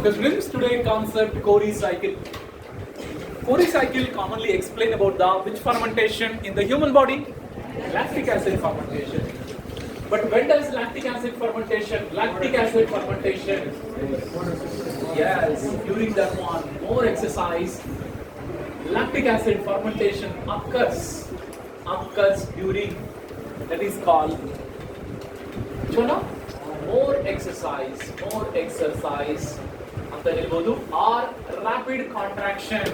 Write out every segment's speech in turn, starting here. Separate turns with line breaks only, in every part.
Okay, students, today concept Cori cycle. Cori cycle commonly explain about the which fermentation in the human body? Lactic acid fermentation. But when does lactic acid fermentation? Yes, during that one, more exercise. Lactic acid fermentation occurs during, that is called more exercise ಅಂತ ಹೇಳ್ಬೋದು, or rapid contraction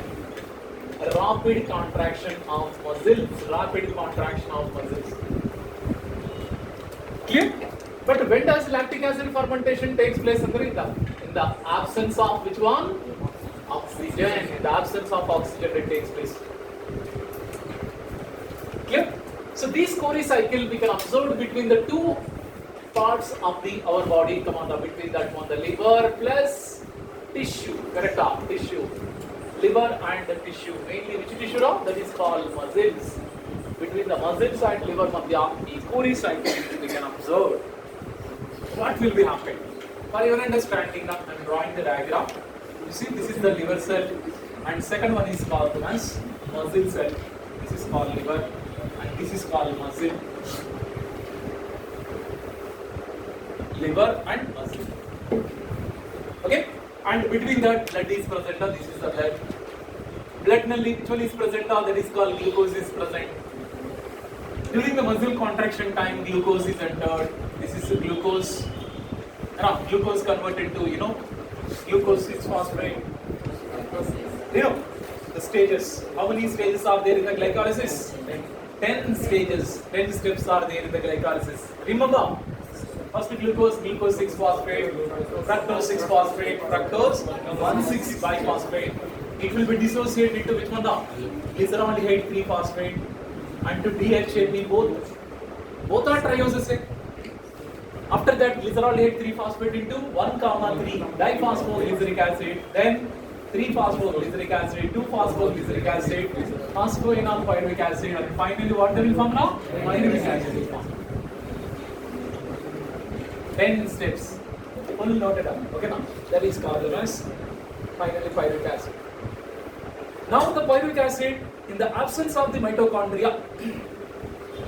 of muscles. Clear? But when does lactic acid fermentation takes place? In the absence of which one? Oxygen. In the absence of oxygen it takes place. Clear? So this Cori cycle we can observe between the two parts of our body. Come on, between that one, the liver plus tissue. Correct? Tissue. Liver and the tissue. Mainly which tissue? That is called muscles. Between the muscles and liver, the Cori cycle we can observe. What will be happening? For your understanding, now I am drawing the diagram. You see, this is the liver cell, and second one is called as muscle cell. This is called liver, and this is called muscle. Liver and muscle. Okay, and between that blood is present. This is the blood. Blood which one is present? That is called glucose is present. During the muscle contraction time, glucose is entered. This is glucose. Glucose converted to glucose 6-phosphate. The stages. How many stages are there in the glycolysis? 10 stages. 10 steps are there in the glycolysis. Remember, first glucose 6-phosphate, fructose 6-phosphate, fructose 1,6-biphosphate. It will be dissociated into which one? Glyceraldehyde 3-phosphate and to DHAP. Both are trioses. After that, glyceraldehyde 3-phosphate into 1,3 diphosphoglyceric acid, then 3-phosphoglyceric acid, 2-phosphoglyceric acid, phosphoenol pyruvic acid, and finally what they will form now? Pyruvic acid will form. 10 steps. Full noted up. Okay, now that is called as finally pyruvic acid. Now the pyruvic acid, in the absence of the mitochondria,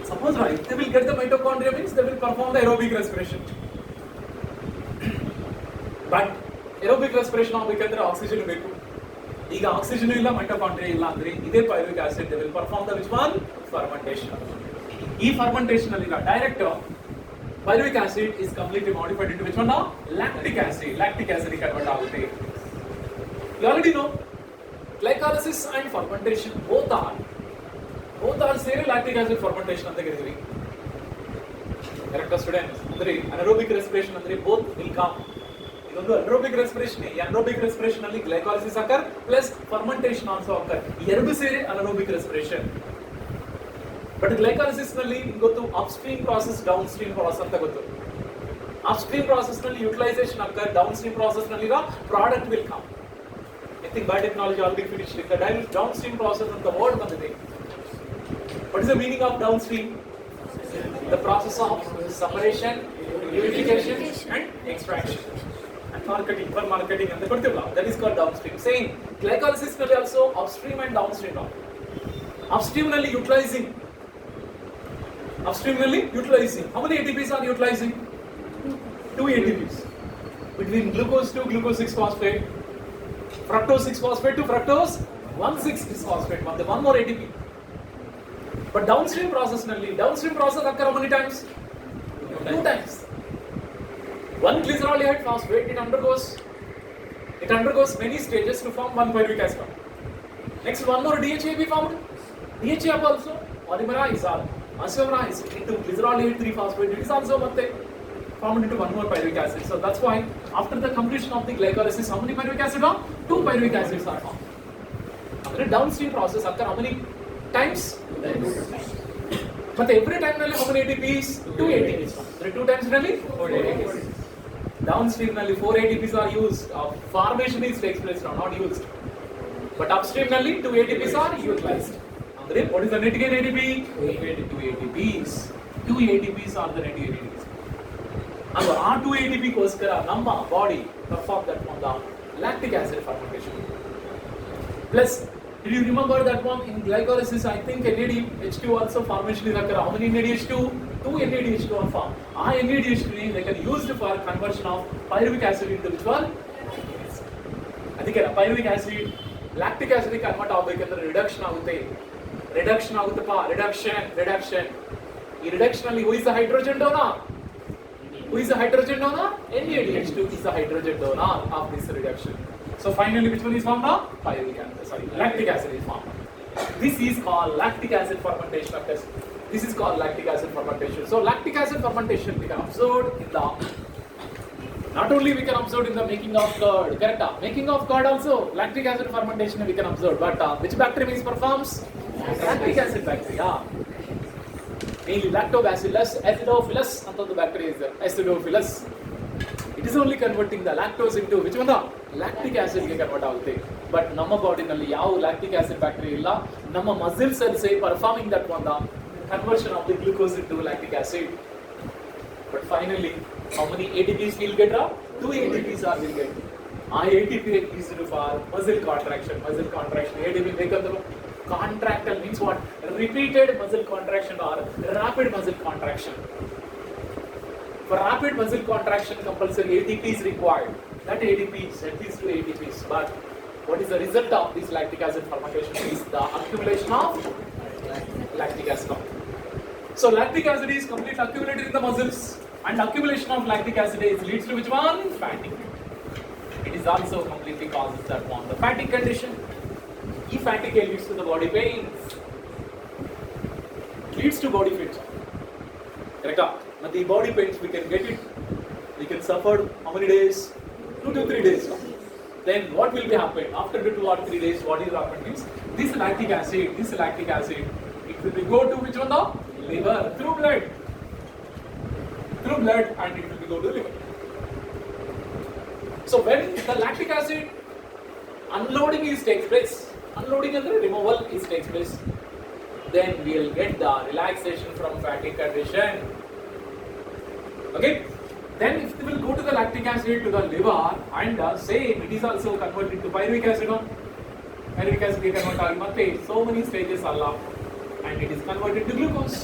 suppose right, they will get the mitochondria, means they will perform the aerobic respiration. But aerobic respiration ಆಗಬೇಕಂದ್ರೆ oxygen ಬೇಕು. ಈಗ oxygen ಇಲ್ಲ, mitochondria ಇಲ್ಲ ಅಂದ್ರೆ ಇದೇ ಪೈರುವಿಕ್ acid they will perform the which one? Fermentation. ಈ fermentation ಅಲ್ಲಿ direct pyruvic acid is completely modified into which one now? Lactic acid convert ಆಗುತ್ತೆ. You already know glycolysis and fermentation both are ಸೇರಿ lactic acid fermentation ಅಂತ ಕರೀತೀವಿ. Correct students? ಅಂದ್ರೆ anaerobic respiration ಅಂದ್ರೆ both will come. ಇದೊಂದು anaerobic respiration. ಈ anaerobic respiration ಅಲ್ಲಿ glycolysis occur plus fermentation also occur. ಎರಡು ಸೇರಿ anaerobic respiration. ಬಟ್ ಗ್ಲೈಕಾಲಿಸಿಸ್ ನಲ್ಲಿ ಗೊತ್ತು upstream process, downstream process ಅಂತ ಗೊತ್ತು. ಅಪ್ಸ್ಟ್ರೀಮ್ ಪ್ರಾಸೆಸ್ ನಲ್ಲಿ utilisation occur, downstream process ನಲ್ಲಿ product will come. I think biotechnology already finished. The downstream process ಅಂತ word ಬಂದಿದೆ. What is the meaning of downstream? The process of separation, purification and extraction and marketing. For marketing ಅಂತ ಕೊಡ್ತೀವಲ್ಲ, that is called downstream. Same glycolysis ನಲ್ಲಿ also upstream and downstream. Upstream ನಲ್ಲಿ utilising. How many ATPs are utilizing? 2 ATPs. Between glucose to glucose 6-phosphate, fructose 6-phosphate to fructose 1,6-bisphosphate. One more ATP. But downstream process occur how many times? 2 times. One glyceraldehyde phosphate, it undergoes many stages to form one pyruvic acid. Next, one more DHAP formed. DHAP also isomerized into glyceraldehyde 3-phosphate. It is also formed into one more pyruvic acid. So that's why after the completion of the glycolysis, how many pyruvic acid are? 2 pyruvic acids are formed. After downstream process occur how many times? 2 times. But every time how many ATPs? 2 ATPs. 2 times really 4 ATPs. Downstream 4 ATPs are used. Formation takes place now, not used. But upstream 2 ATPs are utilized. What is the net gain ATP? 2 ATPs. 2 ATPs are the net gain ATPs. And our 2 ATP goskara ನಮ್ಮ body perform that one down lactic acid fermentation. Plus, did you remember that one in glycolysis? I think NADH2 also formation is occur. How many NADH2? 2 NADH2 are formed. NADH2 they can used for conversion of pyruvic acid into which one? ಅದಕ್ಕೆ pyruvic acid lactic acid convert ಆಗಬೇಕಂದ್ರೆ reduction ಆಗುತ್ತೆ. Reduction ಆಗುತ್ತಪ್ಪ, reduction. ಈ reduction ಅಲ್ಲಿ who is the hydrogen donor? Who is the hydrogen donor? NADH2 is the hydrogen donor of this reduction. So finally, which one is formed now? Lactic acid is formed. This is called lactic acid fermentation. This is called lactic acid fermentation. So lactic acid fermentation we can observe in the, not only we can observe in the making of curd, correct? Making of curd also lactic acid fermentation we can observe. But which bacteria is performs? Lactic acid bacteria. Mainly Lactobacillus acidophilus and the bacteria is there. Acidophilus. It is only converting the lactose into which one? The lactic acid ಗೆ convert ಆಗುತ್ತೆ. But ನಮ್ಮ ಬಾಡಿನಲ್ಲಿ ಯಾವ lactic acid bacteria ಇಲ್ಲ. ನಮ್ಮ muscle cells performing that one, the conversion of the glucose into lactic acid. But finally, how many ATPs will get? 2 ATPs are will get. ATP is used for muscle contraction. ATP ಬೇಕಂದ್ರೆ contractile means what? Repeated muscle contraction or rapid muscle contraction. For rapid muscle contraction, compulsory ATP is required. That ATP is at least 2 ATPs. But what is the result of this lactic acid fermentation? Is the accumulation of lactic acid. So lactic acid is completely accumulated in the muscles, and accumulation of lactic acid leads to which one? Fatigue. It is also completely causes that one, the fatigue condition. If fatigue leads to the body pain, leads to body fatigue. Correct? But the body pains we can get it. We can suffer how many days? 2 to 3 days. Then what will be happening after the 2 or 3 days? What is happening is this lactic acid, it will be go to which one? The liver through blood, and it will be go to liver. So when the lactic acid unloading takes place, unloading and the removal takes place, then we will get the relaxation from fatigue condition. Okay, then if we will go to the lactic acid to the liver and same, it is also converted to pyruvic acid. Pyruvic acid is converted so many stages Allah, and it is converted to glucose.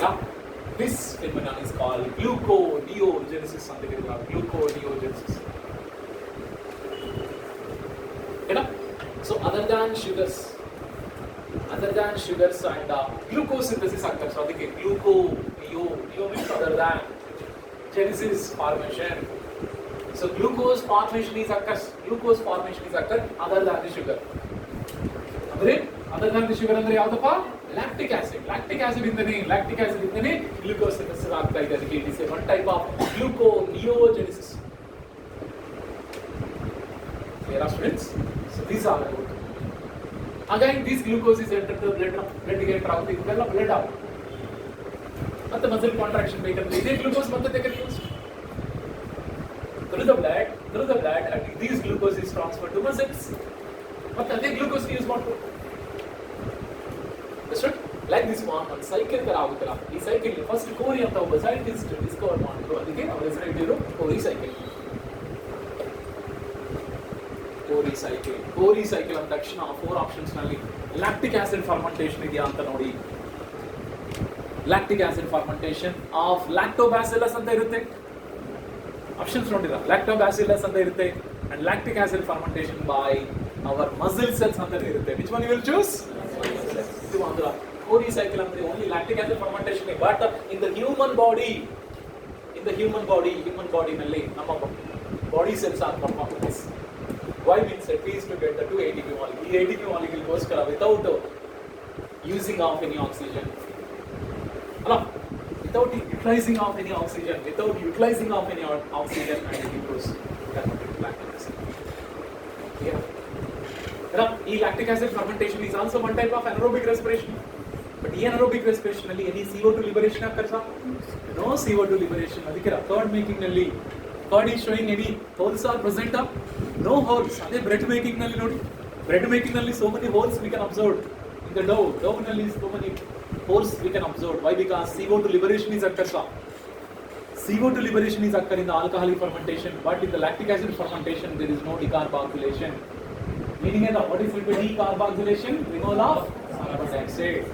Yeah, this phenomenon is called gluconeogenesis. Gluconeogenesis. So other than sugars and glucose synthesis occurs. So the gluconeo means other than genesis formation. So glucose formation is occurs other than the sugar. Other than the sugar andre yavudappa? Lactic acid indane glucose synthesis ಆಗ್ತಾ ಇದೆ. ಅದಕ್ಕೆ it is one type of gluconeogenesis. Clear, students? So these are good. Again, this glucose is entered to the blood get out. It will blood out. But the muscle contraction ಬೇಕಂದ್ರೆ ಇದೇ glucose ಮತ್ತೆ they can use through the blood, and this glucose is transferred to muscles. But ಅದೇ glucose use ಮಾಡ್ತಾರೆ. Understood? Like this one cycle ತರ ಆಗುತ್ತಲ್ಲ. ಈ cycle first ಕೋರಿ ಅಂತ ಒಬ್ಬ ಸೈಂಟಿಸ್ಟ್ ಡಿಸ್ಕವರ್ ಮಾಡಿದ್ರು. ಅದಕ್ಕೆ ಅವರ ಹೆಸರು ಇಟ್ಟಿದ್ರು ಕೋರಿ ಸೈಕಲ್. ಕೋರಿ ಸೈಕಲ್ ಅಂದ ತಕ್ಷಣ 4 ಆಪ್ಷನ್ಸ್ ನಲ್ಲಿ ಲ್ಯಾಕ್ಟಿಕ್ ಆಸಿಡ್ ಫರ್ಮೆಂಟೇಷನ್ ಇದೆಯಾ ಅಂತ ನೋಡಿ. Lactic acid fermentation of lactobacillus ಅಂತ ಇರುತ್ತೆ. ಆಪ್ಷನ್ಸ್ ನೋಡಿದ್ರ ಲ್ಯಾಕ್ಟೋಬ್ಯಾಸಿಲಸ್ ಅಂತ ಇರುತ್ತೆ, and lactic acid fermentation by our muscle cells ಅಂತ ಇರುತ್ತೆ. Which one you will choose? ಇದು ಅಂದ್ರೆ ಕೋರಿ ಸೈಕಲ್ ಅಂದ್ರೆ only lactic acid fermentation. But in the human body ನಲ್ಲಿ ನಮ್ಮ body cells are performance. Why means at least to get the 2 ATP molecule. The ATP molecule goes without using of any oxygen. Without utilizing of any oxygen, and it goes converted to lactic acid. Yeah. Lactic acid fermentation is also one type of anaerobic respiration. But anaerobic respiration ನಲ್ಲಿ any CO2 liberation occurs? No CO2 liberation. ಅದಕ್ಕೆ curd making ನಲ್ಲಿ curd is showing any holes are present? No holes. ಅದೇ bread making ನಲ್ಲಿ ನೋಡಿ, bread making ನಲ್ಲಿ so many holes we can observe in the dough ನಲ್ಲಿ so many holes we can observe. Why? Because CO2 liberation is occurs. CO2 liberation is occurring in the alcoholic fermentation, but in the lactic acid fermentation there is no decarboxylation. Meaning what is decarboxylation? Removal of carbon dioxide.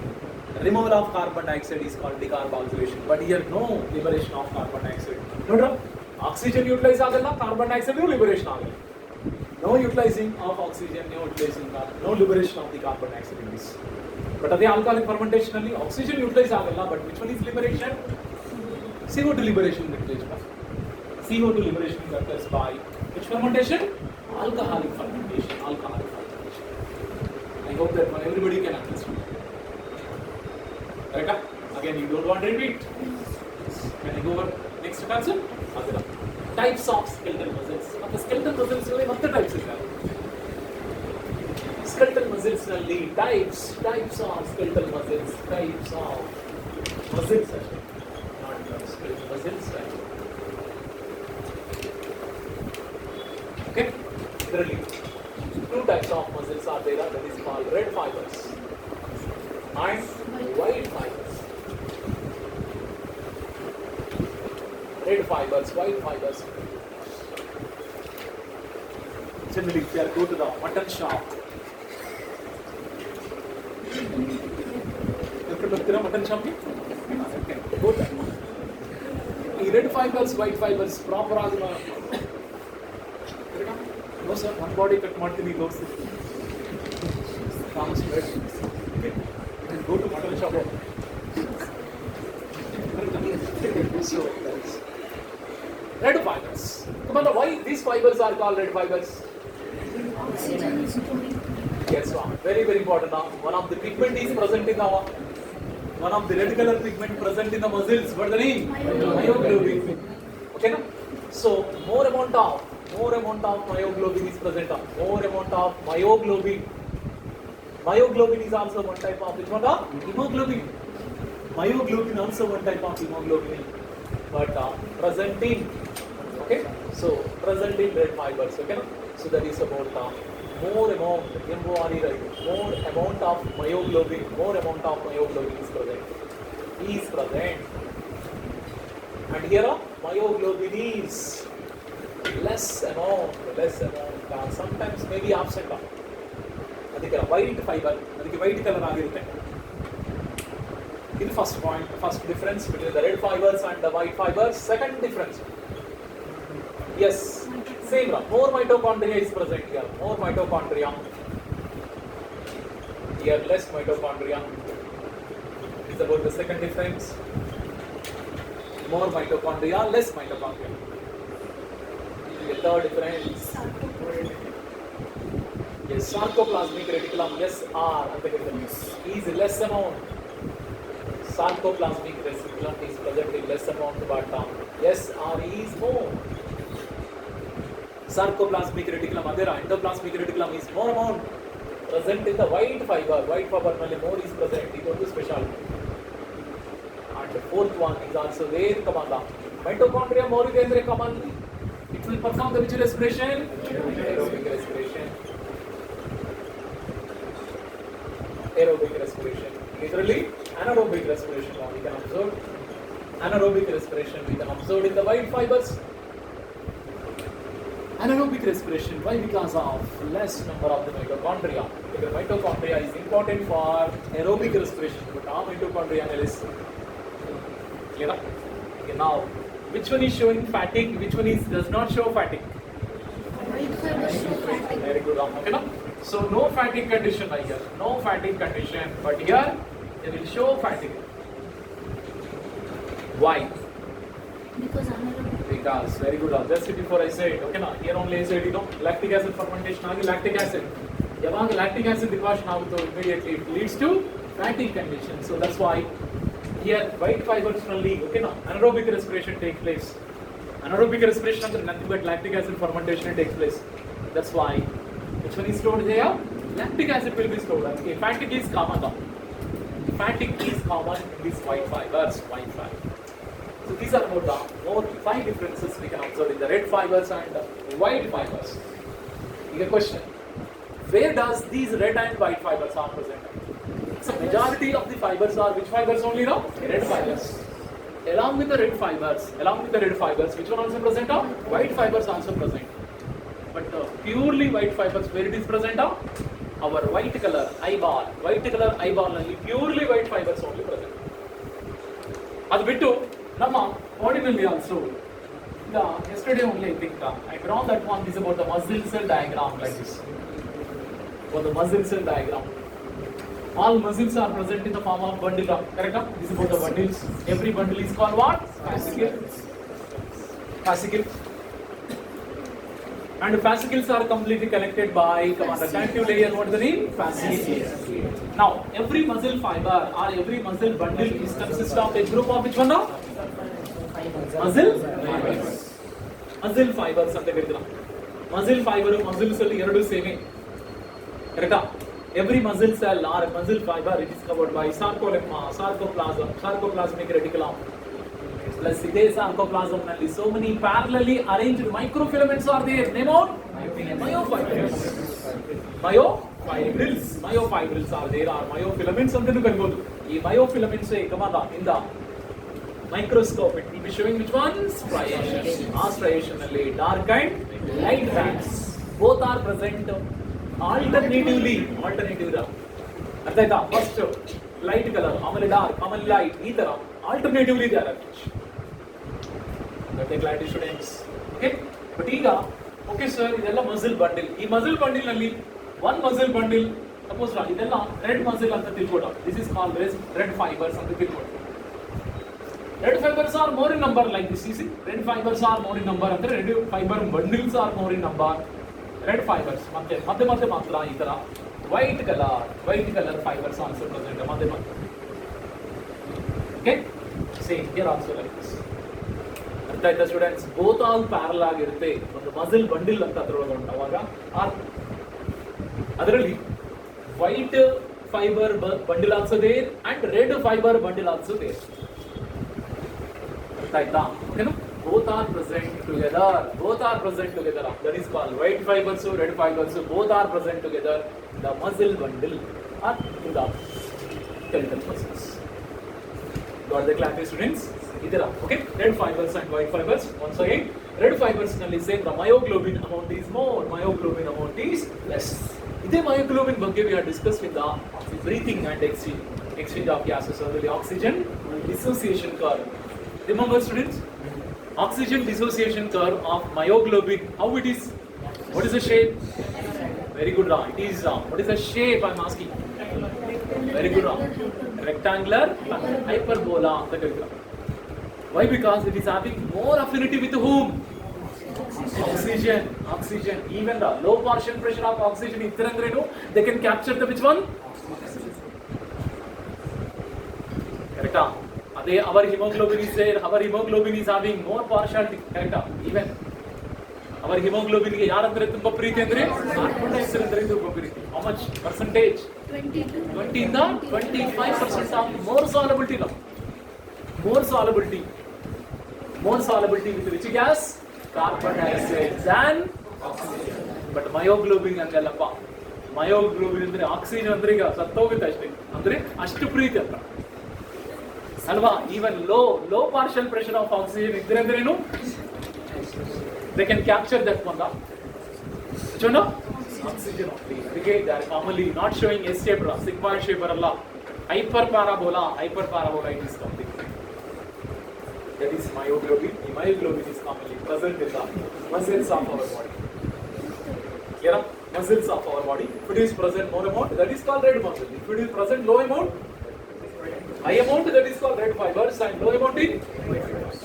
Removal of carbon dioxide is called decarboxylation, but here no liberation of carbon dioxide. No, oxygen utilize agalla, carbon dioxide no liberation agalla. No utilizing of oxygen, no liberation of the carbon dioxide in this. But the alcoholic fermentation only oxygen utilize agalla, but which one is liberation? CO2 liberation replaced by CO2 liberation occurs by which fermentation? Alcoholic fermentation. Alcoholic fermentation. I hope that everybody can understand. Correct? Again, you don't want to repeat. Can I go over next concept? Types of skeletal muscles. The skeletal muscles are what types are? Skeletal muscles are types of skeletal muscles. Types of muscles. Skeletal muscles. Okay? Really, two types of muscles are there. That is called red fibers and white fibers. Red fibers, white fibers. Generally, if you are go to the mutton shop, mutton shop, go there. Red fibers, white fibers, proper agama. No sir, one body cut martini those. Comes red. Okay. You can go to mutton shop. So that's red fibers. Come on, why these fibers are called red fibers? Yes, very important now. One of the pigment is present in our one of the red color pigment present in the muscles. What is the name? Myoglobin. Okay, na? So more amount of myoglobin is present. More amount of myoglobin. Myoglobin is also one type of which one? Hemoglobin. Myoglobin also one type of hemoglobin, but present in. Okay, so present in red fibers. Okay, na? So that is about more amount of myoglobin. More amount of myoglobin is present. And here myoglobin is less amount. Sometimes may be absent. That's white fiber. That's white color. This is first point. First difference between the red fibers and the white fibers. Second difference. Yes, same. More mitochondria is present here. More mitochondria. Here less mitochondria. It's about the second difference. More mitochondria, less mitochondria. The third difference. Yes, sarcoplasmic reticulum, SR, is less amount. Sarcoplasmic reticulum is present in less amount, but SR is more. Sarcoplasmic reticulum, endoplasmic reticulum is more amount present in the white fiber. White fiber more is present. It is specialty. And the fourth one is also there. Mitochondria more is there. It will perform the which respiration? Aerobic respiration. Aerobic respiration. Literally, anaerobic respiration. We can observe anaerobic respiration. We can observe in the white fibers. Anaerobic respiration. Why? Because of less number of the mitochondria. The mitochondria is important for aerobic respiration, but our mitochondria are less. Clear? Okay, now, which one is showing fatigue? Which one does not show fatigue? Very good. Okay, now? So no fatigue condition here. No fatigue condition, but here they will show fatigue. Why? Because very good. Just before I said, okay, now here only I said, lactic acid fermentation, lactic acid. Yavanga lactic acid deposition immediately it leads to fatigue condition. So that's why here white fibers only, okay, now anaerobic respiration takes place. Anaerobic respiration under nothing but lactic acid fermentation takes place. That's why which one is stored there? Lactic acid will be stored. Okay, fatigue is common. Fatigue is common in these white fibers. So these are more 5 differences we can observe in the red fibers and white fibers. Here question: where does these red and white fibers are present? So majority of the fibers are which fibers only now? Red fibers. along with the red fibers, which one also present? White fibers also present. But purely white fibers, where it is present? Our white color eyeball ನಲ್ಲಿ purely white fibers only present. ಅದು ಬಿಟ್ಟು ನಮ್ಮ ಬಾಡಿನಲ್ಲಿ also, yesterday only I think I drawn that one. This is about the muscle cell diagram like this. For the muscle cell diagram, all muscles are present in the form of bundle, correct? This is about the bundles. Every bundle is called what? Fascicle. And fascicles are completely connected by the connective layer. What is the name? Fascicle. Now, every muscle fiber or every muscle bundle is consists of a group of which one now? Muscle fibers ಅಂತ ಕರೀತೀರಾ. Muscle fiber, muscle cell ಎರಡು ಸೇಮೆ, ಕರೆಕ್ಟಾ? Every muscle cell or muscle fiber it is covered by sarcolemma, sarcoplasmic reticulum. Plus ide sarcoplasm nalli so many parallelly arranged microfilaments are there. Name out myofibrils are there, or myofilaments antanu ಕರಿಬಹುದು. ಈ myofilaments in the microscope it will be showing which one? Striation. ಆ striation ನಲ್ಲಿ dark and light bands both are present alternatively. ಅರ್ಥ ಆಯ್ತಾ? First light colour, ಆಮೇಲೆ dark, ಆಮೇಲೆ light, ಈ ತರ alternatively they are arranged. That clarity students. Okay, but ಈಗ okay sir, ಇದೆಲ್ಲ ಮಸಲ್ ಬಂಡಲ್. ಈ ಮಸಲ್ ಬಂಡಲ್ ನಲ್ಲಿ ಒನ್ ಮಸಲ್ ಬಂಡಲ್ ಸಪೋಸ್ ಇದೆಲ್ಲ ರೆಡ್ ಮಸಲ್ ಅಂತ ತಿಳ್ಕೊಡ. This is called red fibres ಅಂತ ತಿಳ್ಕೊಡ. red fibers are more in number like this. You see, red fibers are more in number ಅಂದ್ರೆ red fiber bundles are more in number. Red fibers ಮತ್ತೆ ಮಾತ್ರ ಈ ತರ white color fibers also present ಮತ್ತೆ. Okay, same here also like this. ಅರ್ಥ ಆಯ್ತಾ students? Both all parallel ಆಗಿರುತ್ತೆ. ಒಂದು ಮಸಲ್ ಬಂಡಿಲ್ ಅಂತ ಅದರೊಳಗೆ ಉಂಟಾವಾಗ ಅದರಲ್ಲಿ white fibre bundle also there and red fibre bundle also there. ಅರ್ಥ ಆಯ್ತಾ? ಓಕೆನಾ? Both are present together. That is called white fibers, red fibers. Both are present together. The muscle bundle or in the skeletal muscles. Got the clarity, students? Idera. Okay. Red fibers and white fibers. Once again, red fibers nalli same the myoglobin amount is more. Myoglobin amount is less. Ide myoglobin ಬಗ್ಗೆ we are discussed with the breathing and exchange of gases or the oxygen dissociation curve. Remember, students? Oxygen dissociation curve of myoglobin, how it is? What is the shape? Very good, Ram. It is what is the shape? I'm asking. Very good, Ram. Rectangular hyperbola. Why? Because it is having more affinity with whom? Oxygen. Even the low partial pressure of oxygen they can capture the which one? Correct. Our hemoglobin is there. Our hemoglobin is having more partiality. Correct? Even our hemoglobin ಗೆ ಯಾರಂದ್ರೆ ತುಂಬಾ ಪ್ರೀತಿ ಅಂದ್ರೆ carbon dioxide ಅಂದ್ರೆ ತುಂಬಾ ಪ್ರೀತಿ. How much percentage? 20 ಇಂದ 25% of more solubility now. More solubility with which gas? Carbon dioxide than oxygen. But myoglobin ಅಂಗಲ್ಲಪ್ಪ. myoglobin ಅಂದ್ರೆ oxygen ಅಂದ್ರೆ ಈಗ ಸತ್ತೋಗುತ್ತೆ ಅಷ್ಟೇ. ಅಂದ್ರೆ ಅಷ್ಟು ಪ್ರೀತಿ ಅಂತ ಅಲ್ವಾ? Even low partial pressure of oxygen ಇದ್ರೆ ಅಂದ್ರೇನು they can capture that one. Oxygen only. Again, they are commonly not showing S shape, sigmoid shape ಅಲ್ಲ. Hyperparabola it is something. That is myoglobin. The myoglobin is commonly present in the muscles of our body. Clear? Muscles of our body. If it is present more amount, that is called red muscle. If it is present low amount, high amount, that is called red fibers, and low amount in white fibers.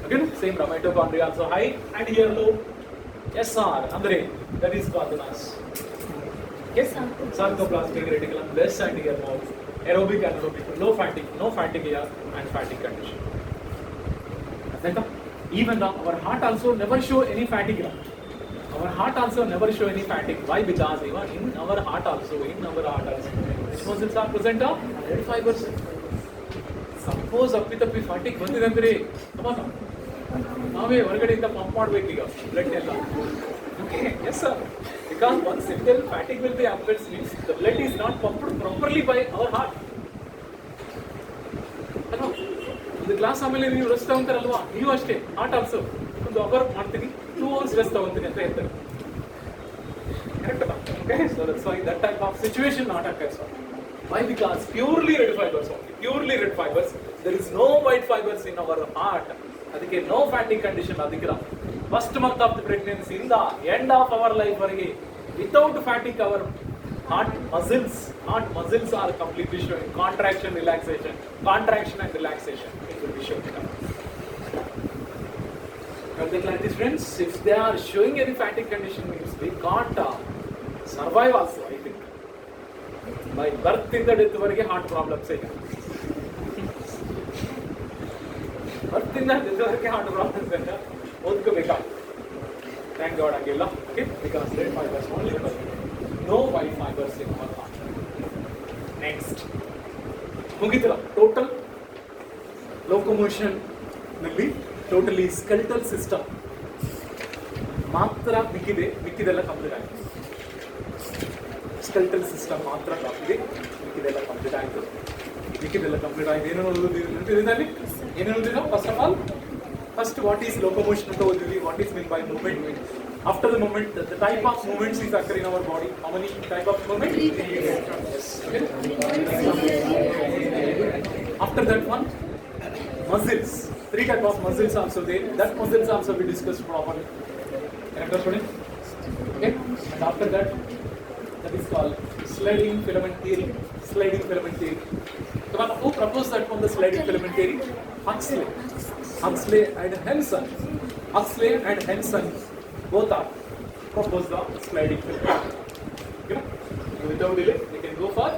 Again, same mitochondria also high and here low. SR, andre, that is called the mass. Yes, sarcoplasmic reticulum less and here more. Aerobic, anaerobic, no fatigue here and fatigue condition. Even our heart also never show any fatigue. Why? Because even in our heart also, which muscles are present? Red fibers. Suppose appi fatigue ಬಂದಿದೆ ಅಂದ್ರೆ ನಾವೇ ಹೊರಗಡೆಯಿಂದ pump ಮಾಡಬೇಕು ಈಗ blood ಎಲ್ಲ. Okay, yes sir. Because once simple fatigue will be happens means the blood is not pumped properly by our heart. ಒಂದು glass ಆಮೇಲೆ ನೀವು ರೆಸ್ಟ್ ತಗೊಂತಾರಲ್ವಾ, ನೀವು ಅಷ್ಟೇ ನಾಟ್ ಆಲ್ಸೋ ಒಂದು ಅವರ್ ಮಾಡ್ತೀನಿ 2 hours ರೆಸ್ಟ್ ತಗೊಂತೀನಿ ಅಂತ ಹೇಳ್ತಾರೆ. Correct? Okay, so that's why that type of situation not occurs. Why? Because purely red fibers only. Purely red fibers. There is no white fibers in our heart. ಅದಕ್ಕೆ no fatty condition ಅದಕ್ಕಿಲ್ಲ. First month of the pregnancy ಇಂದ end of our life ವರೆಗೆ without fatigue our heart muscles are completely showing contraction, relaxation, contraction and relaxation. It will be showing. Have they clarity, friends? If they are showing any fatigue condition, means we can't survive also, I think. By birth in the death varige heart problems ಈಗ. birth in the death varige heart problems ಅಂತ ಓದ್ಕೋಬೇಕಾ. Thank God ಆಗಿಲ್ಲ. Okay, because red fibers only present. No white fibers in our heart. Next. ಮುಗಿತಲ್ಲ total locomotion ನಲ್ಲಿ totally skeletal system ಮಾತ್ರ ಮಿಕ್ಕಿದೆಲ್ಲ complete ಆಯಿತು. ಸ್ಕೆಲ್ಟಲ್ system ಮಾತ್ರ ಮಿಕ್ಕಿದೆಲ್ಲ ಕಂಪ್ಲೀಟ್ ಆಯಿತು. ಏನೇನು ಓದಿದ್ವಿ? First of all first what is locomotion ಅಂತ ಓದಿದ್ವಿ. What is mean by movement? After the movement, the type of movements is occur in our body. How many type of movement? Yes. Okay. After that one, muscles. 3 type of muscles also there. That muscles also we discussed properly. Correct? Okay. And after that is called sliding filament theory. Come on, who proposed that one, the sliding filament theory? Huxley and Henson. Both are proposed the sliding filament. Okay? Without delay, we can go for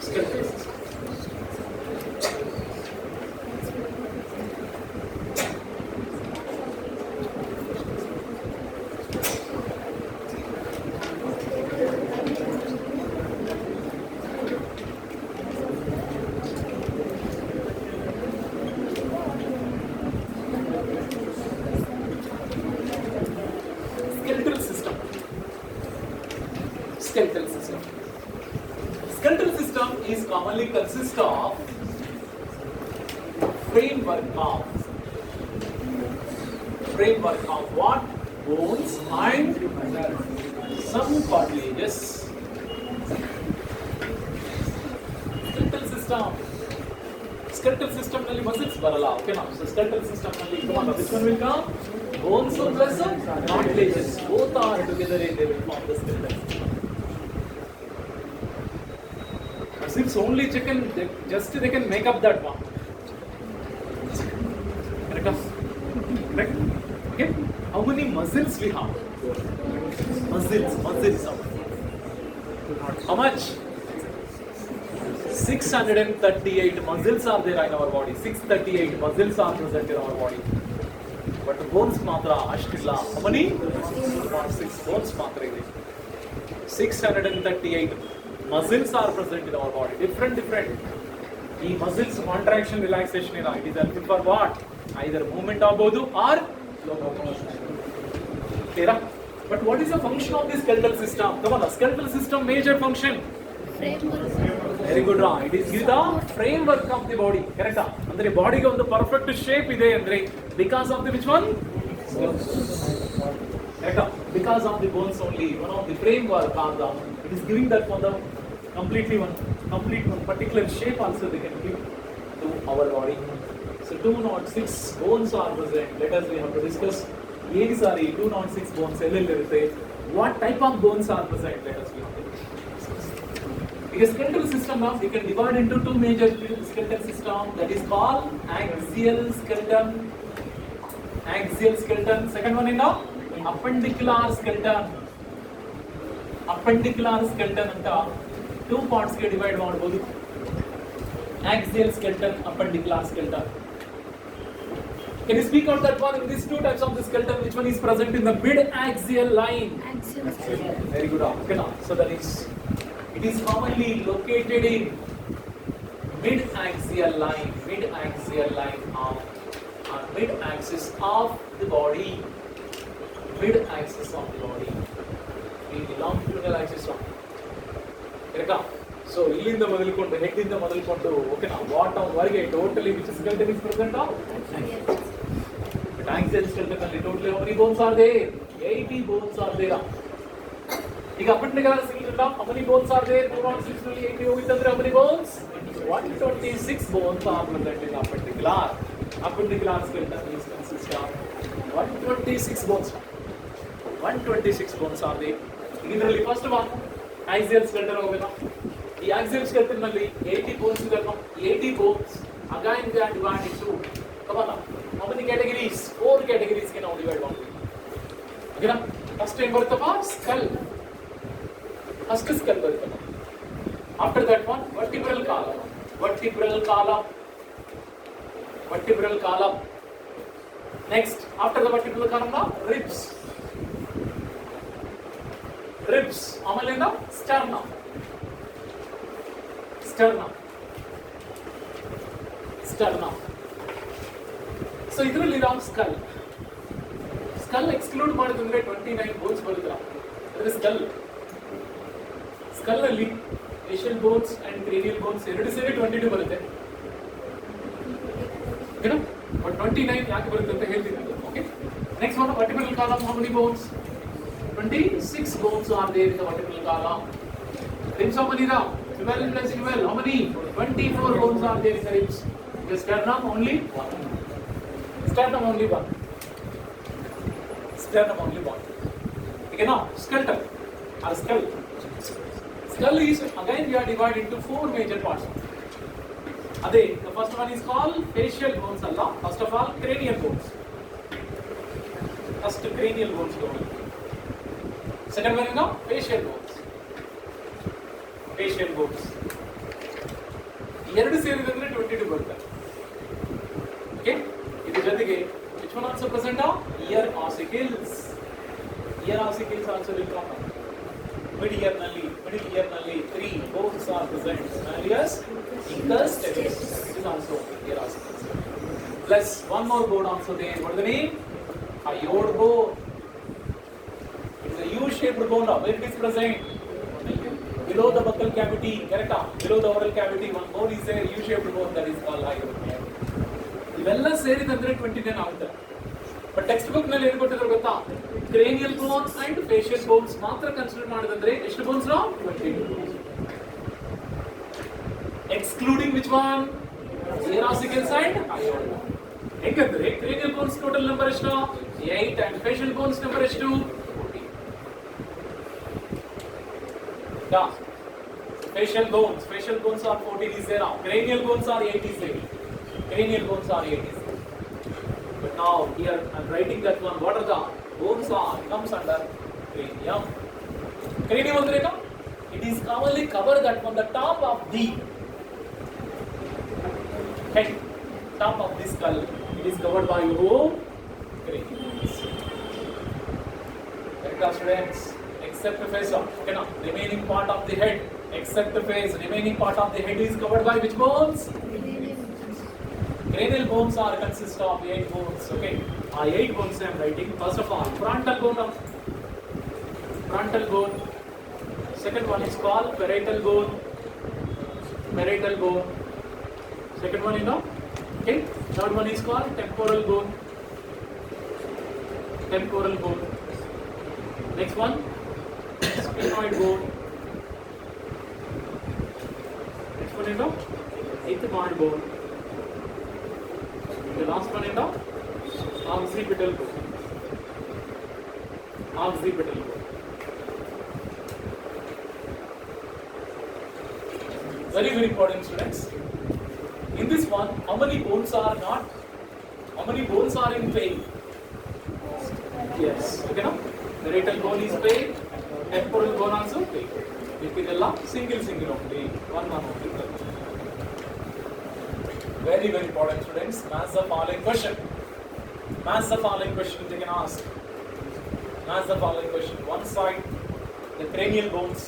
skeletal system. Skeletal system is commonly consists of framework of what? Bones and some cartilages. Skeletal system nalli muscles barala. Okay now, so skeletal system nalli come on, which one will come? Bones plus cartilages. Both are together and they will form the skeletal system. Muscles only they can make up that one. Correct? Okay. How many muscles we have? Muscles. How much? 638 muscles are there in our body. 638 muscles are present in our body. But bones matra ashtilla. How many? 6 bones matra ಇದೆ. 638 muscles are present in our body. Different. The muscles contraction, relaxation is it is helpful for what? Either movement ಆಗಬಹುದು or locomotion. Clear? But what is the function of the skeletal system? Come on, the skeletal system major function.
Framework.
Very good. It is give the framework of the body. Correct? Andre body ge ಒಂದು perfect shape ಇದೆ ಅಂದ್ರೆ because of the which one? Correct? Because of the bones only. One of the framework of the it is giving that for the complete one particular shape also they can give to our body. So 206 bones are present. Let us we have to discuss. 206 bones ಎಲ್ಲೆಲ್ಲಿರುತ್ತೆ? What type of bones are present? Let us we have to discuss. Because skeletal system now we can divide into 2 major skeletal system, that is called axial skeleton. Second one is now appendicular skeleton ಅಂತ 2 parts ಗೆ divide ಮಾಡಬಹುದು. Axial skeleton, appendicular skeleton. Can you speak out that one in these 2 types of the skeleton? Which one is present in the mid-axial line?
Axial.
Very good. Okay, now. So that is, it is commonly located in mid-axial line of mid-axis of the body. In the longitudinal axis of. Correct? So ಇಲ್ಲಿಂದ ಮೊದಲುಕೊಂಡು head ಇಂದ ಮೊದಲುಕೊಂಡು ಓಕೆನಾ bottom ವರೆಗೆ totally which skeleton is present axial skeleton ಅಲ್ಲಿ totally how many bones are there 80 bones are there ಈಗ appendicular skeleton how many bones are there 206 ನಲ್ಲಿ 80 ಹೋಗಿತ್ತಂದ್ರೆ how many bones 126 bones are present in appendicular skeleton is consist of 126 bones 126 bones are there ಇದರಲ್ಲಿ first one axial skeleton ಹೋಗೋಣ ಈ axial skeleton ನಲ್ಲಿ 80 bones ಇದೆ 80 bones again we are divided into come on how many categories 4 categories ಗೆ ನಾವು divide ಮಾಡ್ತೀವಿ ಓಕೆನಾ first ಏನ್ ಬರುತ್ತಪ್ಪ ಸ್ಕಲ್ ಫಸ್ಟ್ ಸ್ಕಲ್ ಬರುತ್ತಪ್ಪ after that one vertebral column next after the vertebral column ribs ಆಮೇಲಿಂದ sternum ಸೊ ಇದರಲ್ಲಿ ನಾವು ಸ್ಕಲ್ ಎಕ್ಸ್ಕ್ಲೂಡ್ ಮಾಡಿದ್ರೆ 29 ಬೋನ್ಸ್ ಬರುತ್ತಲ್ಲ ಅಂದ್ರೆ ಸ್ಕಲ್ ಅಲ್ಲಿ facial bones and cranial bones ಎರಡು ಸೇರಿ 22 ಬರುತ್ತೆ ಓಕೆನಾ ಬಟ್ 29 ಯಾಕೆ ಬರುತ್ತೆ ಅಂತ ಹೇಳ್ತೀನಿ okay next one vertebral column how many bones 26 bones are there in the vertebral column ribs how many 12 plus 12 how many 24 bones are there in the ribs the sternum only one okay now skeleton or skull is again we are divided into 4 major parts ade the first one is called facial bones alla first of all cranial bones second one is facial bones ಎರಡು ಸೇರಿದ್ರೆ 22 ಬರುತ್ತೆ okay ಇದರ ಜೊತೆಗೆ which one also present ear ossicles also will come middle ear ನಲ್ಲಿ 3 bones are present malleus incus sternus it is also ear ossicles plus one more bone also there what is the name hyoid bone it is a U shaped bone where it is present below the buccal cavity correct below the oral cavity one bone is there U shaped bone that is called hyoid bone ಇವೆಲ್ಲ ಸೇರಿದಂದ್ರೆ 29 ಆಗುತ್ತೆ but text book ನಲ್ಲಿ ಏನು ಕೊಟ್ಟಿದ್ರು ಗೊತ್ತಾ cranial bones and facial bones ಮಾತ್ರ consider ಮಾಡಿದ್ರೆ ಎಷ್ಟು bones 22 excluding which one ear ossicles and hyoid bone ಹೇಗಂದ್ರೆ ಕ್ರೇನಿಯಲ್ ಬೋನ್ಸ್ ಟೋಟಲ್ ನಂಬರ್ ಎಷ್ಟು 8 ಅಂಡ್ ಫೇಶಿಯಲ್ ಬೋನ್ಸ್ ನಂಬರ್ ಎಷ್ಟು 14 facial bones are 14 is there now cranial bones are 8 is there but now here I'm writing that one what are the bones are comes under cranium andre na it is commonly covered that on the top of the head top of the skull it is covered by cranium students except the face okay now remaining part of the head except the face remaining part of the head is covered by which bones cranial bones are consist of 8 bones okay 8 bones I am writing first of all frontal bone second one is called parietal bone second one you know okay third one is called temporal bone next one sphenoid bone next one is the ethmoid bone the last one is the occipital bone very important students in this one how many bones are in pain yes okay now parietal bone is pain temporal bone also pain ಇದೆಲ್ಲ single only one only very important students match the following question they can ask match the following question one side the cranial bones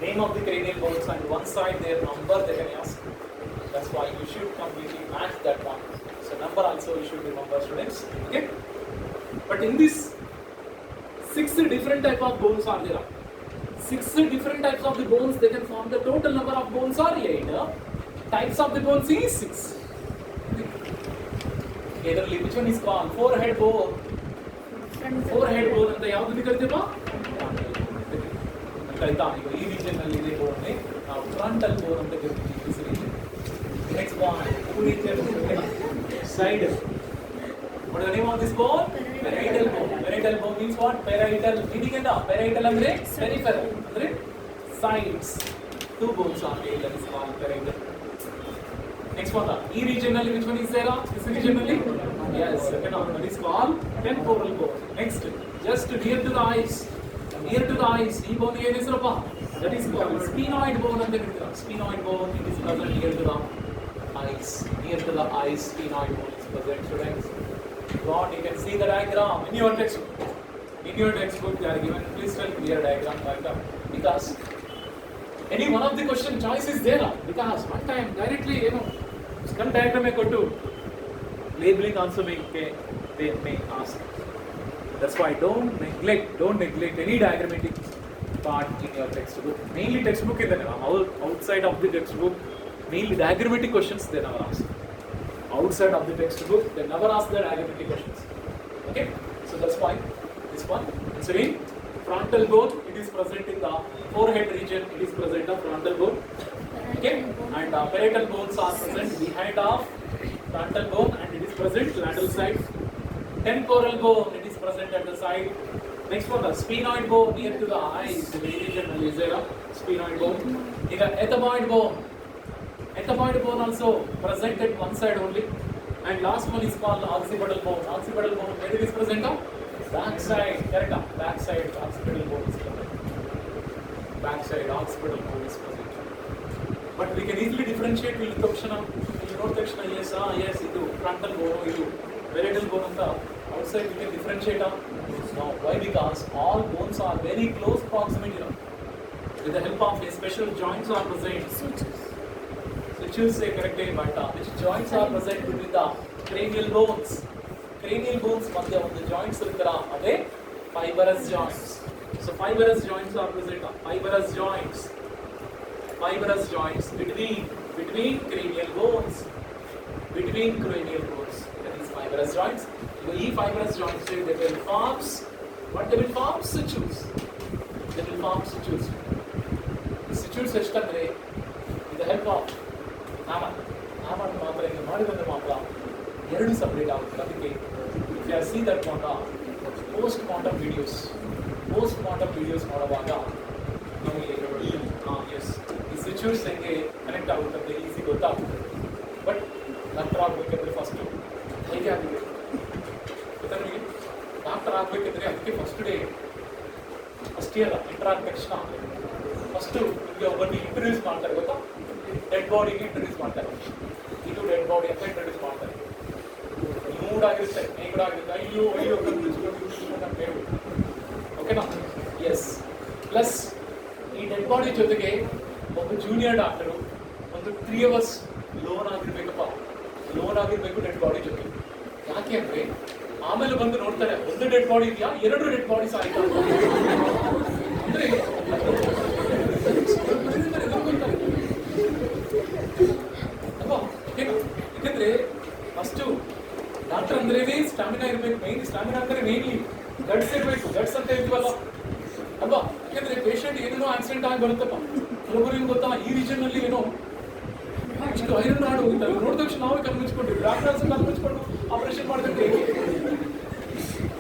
name of the cranial bones and one side their number they can ask that's why you should completely match that one so number also you should remember students okay but in this 6 different type of bones are there 6 different types of the bones, they can form the total number of bones are 8. Types of the bones is 6. ಇದರಲ್ಲಿ which one is called forehead bone? Forehead bone ಅಂತ ಯಾವ್ದು ಕರಿತೀವ? ಆಯ್ತಾ, ಈಗ ಈ region ನಲ್ಲಿ ಇದೆ ಬೋನ್ ನಾವು frontal ಬೋನ್ ಅಂತ ಕರಿತೀವಿ. Next bone side. What is the name of this bone? Parietal bone. Parietal bone means what? Parietal. Meaning enda parietal andre peripheral andre sides. Two bones are there. That is called parietal. Next one. E regionally which one is there? This regionally? Yes. Okay, now that is called temporal bone. Next, just near to the eyes. Near to the eyes. E bone ಏನು ಹೆಸರಪ್ಪ? That is called sphenoid bone ಅಂತ ಕರೀತಾರೆ. Sphenoid bone. It is present near to the eyes. Near to the eyes, sphenoid bone is present, students. God, you can see the diagram in your textbook. In your textbook, they are given crystal clear diagram like that. Because any one of the question choice is there. Because one time directly, some diagram may go to labeling also they may ask. That's why don't neglect any diagrammatic part in your textbook. Mainly textbook is there. Outside of the textbook, mainly diagrammatic questions they never ask. Outside of the textbook, they never ask the diagrammatic questions. Okay, so that's why this one. Insulin, frontal bone, it is present in the forehead region. It is present the frontal bone. Okay, and parietal bones are present behind of frontal bone, and it is present lateral side. Temporal bone, it is present at the side. Next one, the sphenoid bone near to the eyes. The region is there. Sphenoid bone. In the ethmoid bone. Ethmoid bone also present at one side only, and last one is called occipital bone. Occipital bone, where it is present on? Back side, correct? Back side, occipital bone is present. Back side, occipital bone is present. But we can easily differentiate. We'll note yes, idu frontal bone, idu parietal bone anta. Outside we can differentiate. No, why? Because all bones are very close proximity. With the help of a special joints are present. Choose a correct but which joints are present between the cranial bones. Cranial bones madhya ಒಂದು joints ಇರುತ್ತಲ್ಲ ಅದೇ fibrous joints. So fibrous joints are present. Fibrous joints between cranial bones. Between cranial bones. That is fibrous joints. The fibrous joints they will form what they will form sutures. They will form sutures. Sutures ಎಷ್ಟಂದ್ರೆ with the help of ನಾಮನ್ನು ಮಾತ್ರ ಹಿಂಗೆ ಮಾಡಿದ್ರೆ ಮಾತ್ರ ಎರಡು separate ಆಗುತ್ತೆ. ಅದಕ್ಕೆ U see that post mortem videos ಮಾಡುವಾಗ ನಮಗೆ S ಈ ಸಿಚುವೇಶನ್ ಹೆಂಗೆ ಕನೆಕ್ಟ್ ಆಗುತ್ತೆ ಅಂತ ಈಸಿ ಗೊತ್ತಾಗುತ್ತೆ. ಬಟ್ ಡಾಕ್ಟರ್ ಆಗಬೇಕಂದ್ರೆ ಫಸ್ಟು ಹೇಗೆ ಆಗಬೇಕು ಗೊತ್ತಾ ನಿಮಗೆ? ಡಾಕ್ಟರ್ ಆಗಬೇಕಂದ್ರೆ ಅದಕ್ಕೆ ಫಸ್ಟ್ ಇಯರ್ ಎಂಟರ್ ಆದ ತಕ್ಷಣ ಫಸ್ಟು ನಿಮಗೆ ಒಬ್ಬರಿಗೆ ಇಂಟ್ರೊಡ್ಯೂಸ್ ಮಾಡ್ತಾರೆ ಗೊತ್ತಾ? ಡೆಡ್ ಬಾಡಿಗೆ ಇಂಟ್ರೊಡ್ಯೂಸ್ ಮಾಡ್ತಾರೆ. ಇದು ಡೆಡ್ ಬಾಡಿ ಅಂತ ಇಂಟ್ರೊಡ್ಯೂಸ್ ಮಾಡ್ತಾರೆ. ಮೂಡಾಗಿರುತ್ತೆ, ನೇಗಡಾಗಿರುತ್ತೆ, ಅಯ್ಯೋ ಅಂತ ಹೇಳ್ಬಿಟ್ಟು ಓಕೆನಾ? ಎಸ್. ಪ್ಲಸ್ ಈ ಡೆಡ್ ಬಾಡಿ ಜೊತೆಗೆ ಒಬ್ಬ ಜೂನಿಯರ್ ಡಾಕ್ಟರು ಒಂದು 3 hours ಲೋನ್ ಆಗಿರ್ಬೇಕು ಡೆಡ್ ಬಾಡಿ ಜೊತೆ. ಯಾಕೆ ಅಂದ್ರೆ ಆಮೇಲೆ ಬಂದು ನೋಡ್ತಾರೆ ಒಂದು ಡೆಡ್ ಬಾಡಿ ಇದೆಯಾ, 2 ಡೆಡ್ ಬಾಡೀಸ್ ಆಯ್ತಾ ಅಂದ್ರೆ ಯಾಕಂದ್ರೆ ಫಸ್ಟು ಡಾಕ್ಟರ್ ಅಂದ್ರೇನೆ ಸ್ಟಾಮಿನಾ ಇರಬೇಕು. ಮೈನ್ ಸ್ಟಾಮಿನಾ ಅಂದ್ರೆ ಮೇನ್ಲಿ ಗಟ್ಸ್ ಇರಬೇಕು. ಗಟ್ಸ್ ಅಂತ ಹೇಳ್ತೀವಲ್ಲ ಅಲ್ವಾ? ಯಾಕಂದ್ರೆ ಪೇಷಂಟ್ ಏನೇನೋ ಆಕ್ಸಿಡೆಂಟ್ ಆಗಿ ಬರುತ್ತಪ್ಪ. ಕೆಲವರಿಗೆ ಗೊತ್ತಾ ಈ ರೀಜನ್ ನಲ್ಲಿ ಏನೋ ಇಷ್ಟು ಐರನ್ ರಾಡ್ ಹೋಗುತ್ತೆ, ನೋಡಿದ ತಕ್ಷಣ ನಾವೇ ಕಲ್ಮಿಸ್ಕೊಂಡಿದ್ವಿ. ಡಾಕ್ಟರ್ಸ್ ಕಲ್ಮಿಸ್ಕೊಂಡು ಆಪರೇಷನ್ ಮಾಡಿದ್ರೆ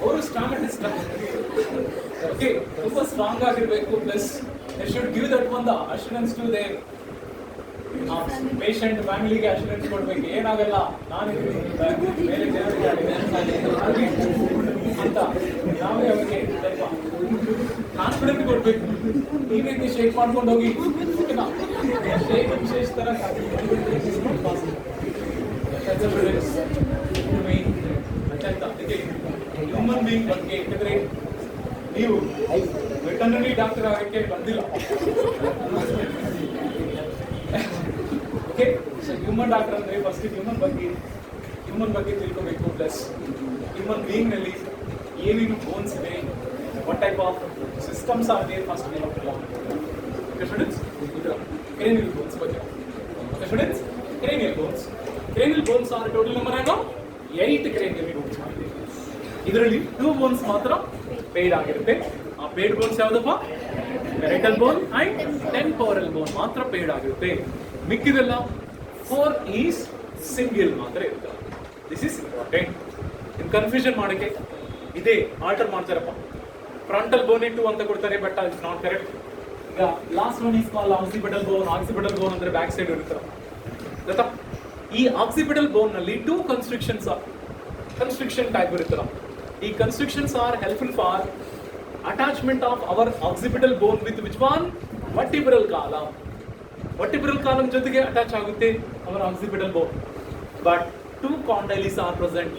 ಅವರು ಸ್ಟಾಮಿನಾ ಓಕೆ ತುಂಬಾ ಸ್ಟ್ರಾಂಗ್ ಆಗಿರ್ಬೇಕು. Plus they should give that one the assurance to their patient ಫ್ಯಾಮಿಲಿಗೆ ಅಶ್ಯೂರೆನ್ಸ್ ಕೊಡ್ಬೇಕು. ಏನಾಗಲ್ಲ, ನಾನಿದ್ದೀನಿ ಬೇರೆ ಜನರಿಗೆ ಅಂತ ನಾವೇ ಅವರಿಗೆ ಕಾನ್ಫಿಡೆಂಟ್ ಕೊಡ್ಬೇಕು. ಈ ರೀತಿ ಶೇಕ್ ಮಾಡ್ಕೊಂಡು ಹೋಗಿ ಓಕೆನಾ? ಶೇಕ್ ವಿಶೇಷ ತರ ಹ್ಯೂಮನ್ ಬೀಯಿಂಗ್ ಬಗ್ಗೆ ಯಾಕಂದ್ರೆ ನೀವು ವೆಟರ್ನರಿ ಡಾಕ್ಟರ್ ಆಗಕ್ಕೆ ಬಂದಿಲ್ಲ. ಓಕೆ, ಸೊ ಹ್ಯೂಮನ್ ಡಾಕ್ಟರ್ ಅಂದ್ರೆ ಫಸ್ಟ್ ಹ್ಯೂಮನ್ ಬಗ್ಗೆ ತಿಳ್ಕೋಬೇಕು. ಪ್ಲಸ್ ಹ್ಯೂಮನ್ ಬೀಯಿಂಗ್ ನಲ್ಲಿ ಏನೇನು ಬೋನ್ಸ್ ಇದೆ, What type of systems are there? First we have to learn. Okay, students? Cranial bones. Okay, students? Cranial bones. Cranial bones are total number ಏನು 8 cranial bones. ಇದರಲ್ಲಿ 2 bones ಮಾತ್ರ paid ಆಗಿರುತ್ತೆ. ಆ paid bones ಯಾವುದಪ್ಪ? Parietal bone and temporal bone ಮಾತ್ರ paid ಆಗಿರುತ್ತೆ. ಮಿಕ್ಕಿದೆಲ್ಲ 4 is single ಮಾತ್ರ ಇರುತ್ತೆ. This is important. In confusion ಮಾಡಕ್ಕೆ ಇದೇ ಆಲ್ಟರ್ ಮಾಡ್ತಾರಪ್ಪ. Frontal bone 2 ಅಂತ ಕೊಡ್ತಾರೆ, ಬಟ್ ಇಟ್ಸ್ ನಾಟ್ ಕರೆಕ್ಟ್. ಈಗ last one is called occipital bone. Occipital bone ಅಂದ್ರೆ ಬ್ಯಾಕ್ ಸೈಡ್ ಇರುತ್ತಲ್ಲ, ಗೊತ್ತಾ? ಈ ಆಕ್ಸಿಪಿಟಲ್ ಬೋನ್ ನಲ್ಲಿ 2 ಕನ್ಸ್ಟ್ರಿಕ್ಷನ್ ಟೈಪ್ ಇರುತ್ತಲ್ಲ. ಈ constrictions are helpful for attachment of our occipital bone with which one? Vertebral column. Vertebral column ಜೊತೆಗೆ attach ಆಗುತ್ತೆ our occipital bone. But 2 condyles are present.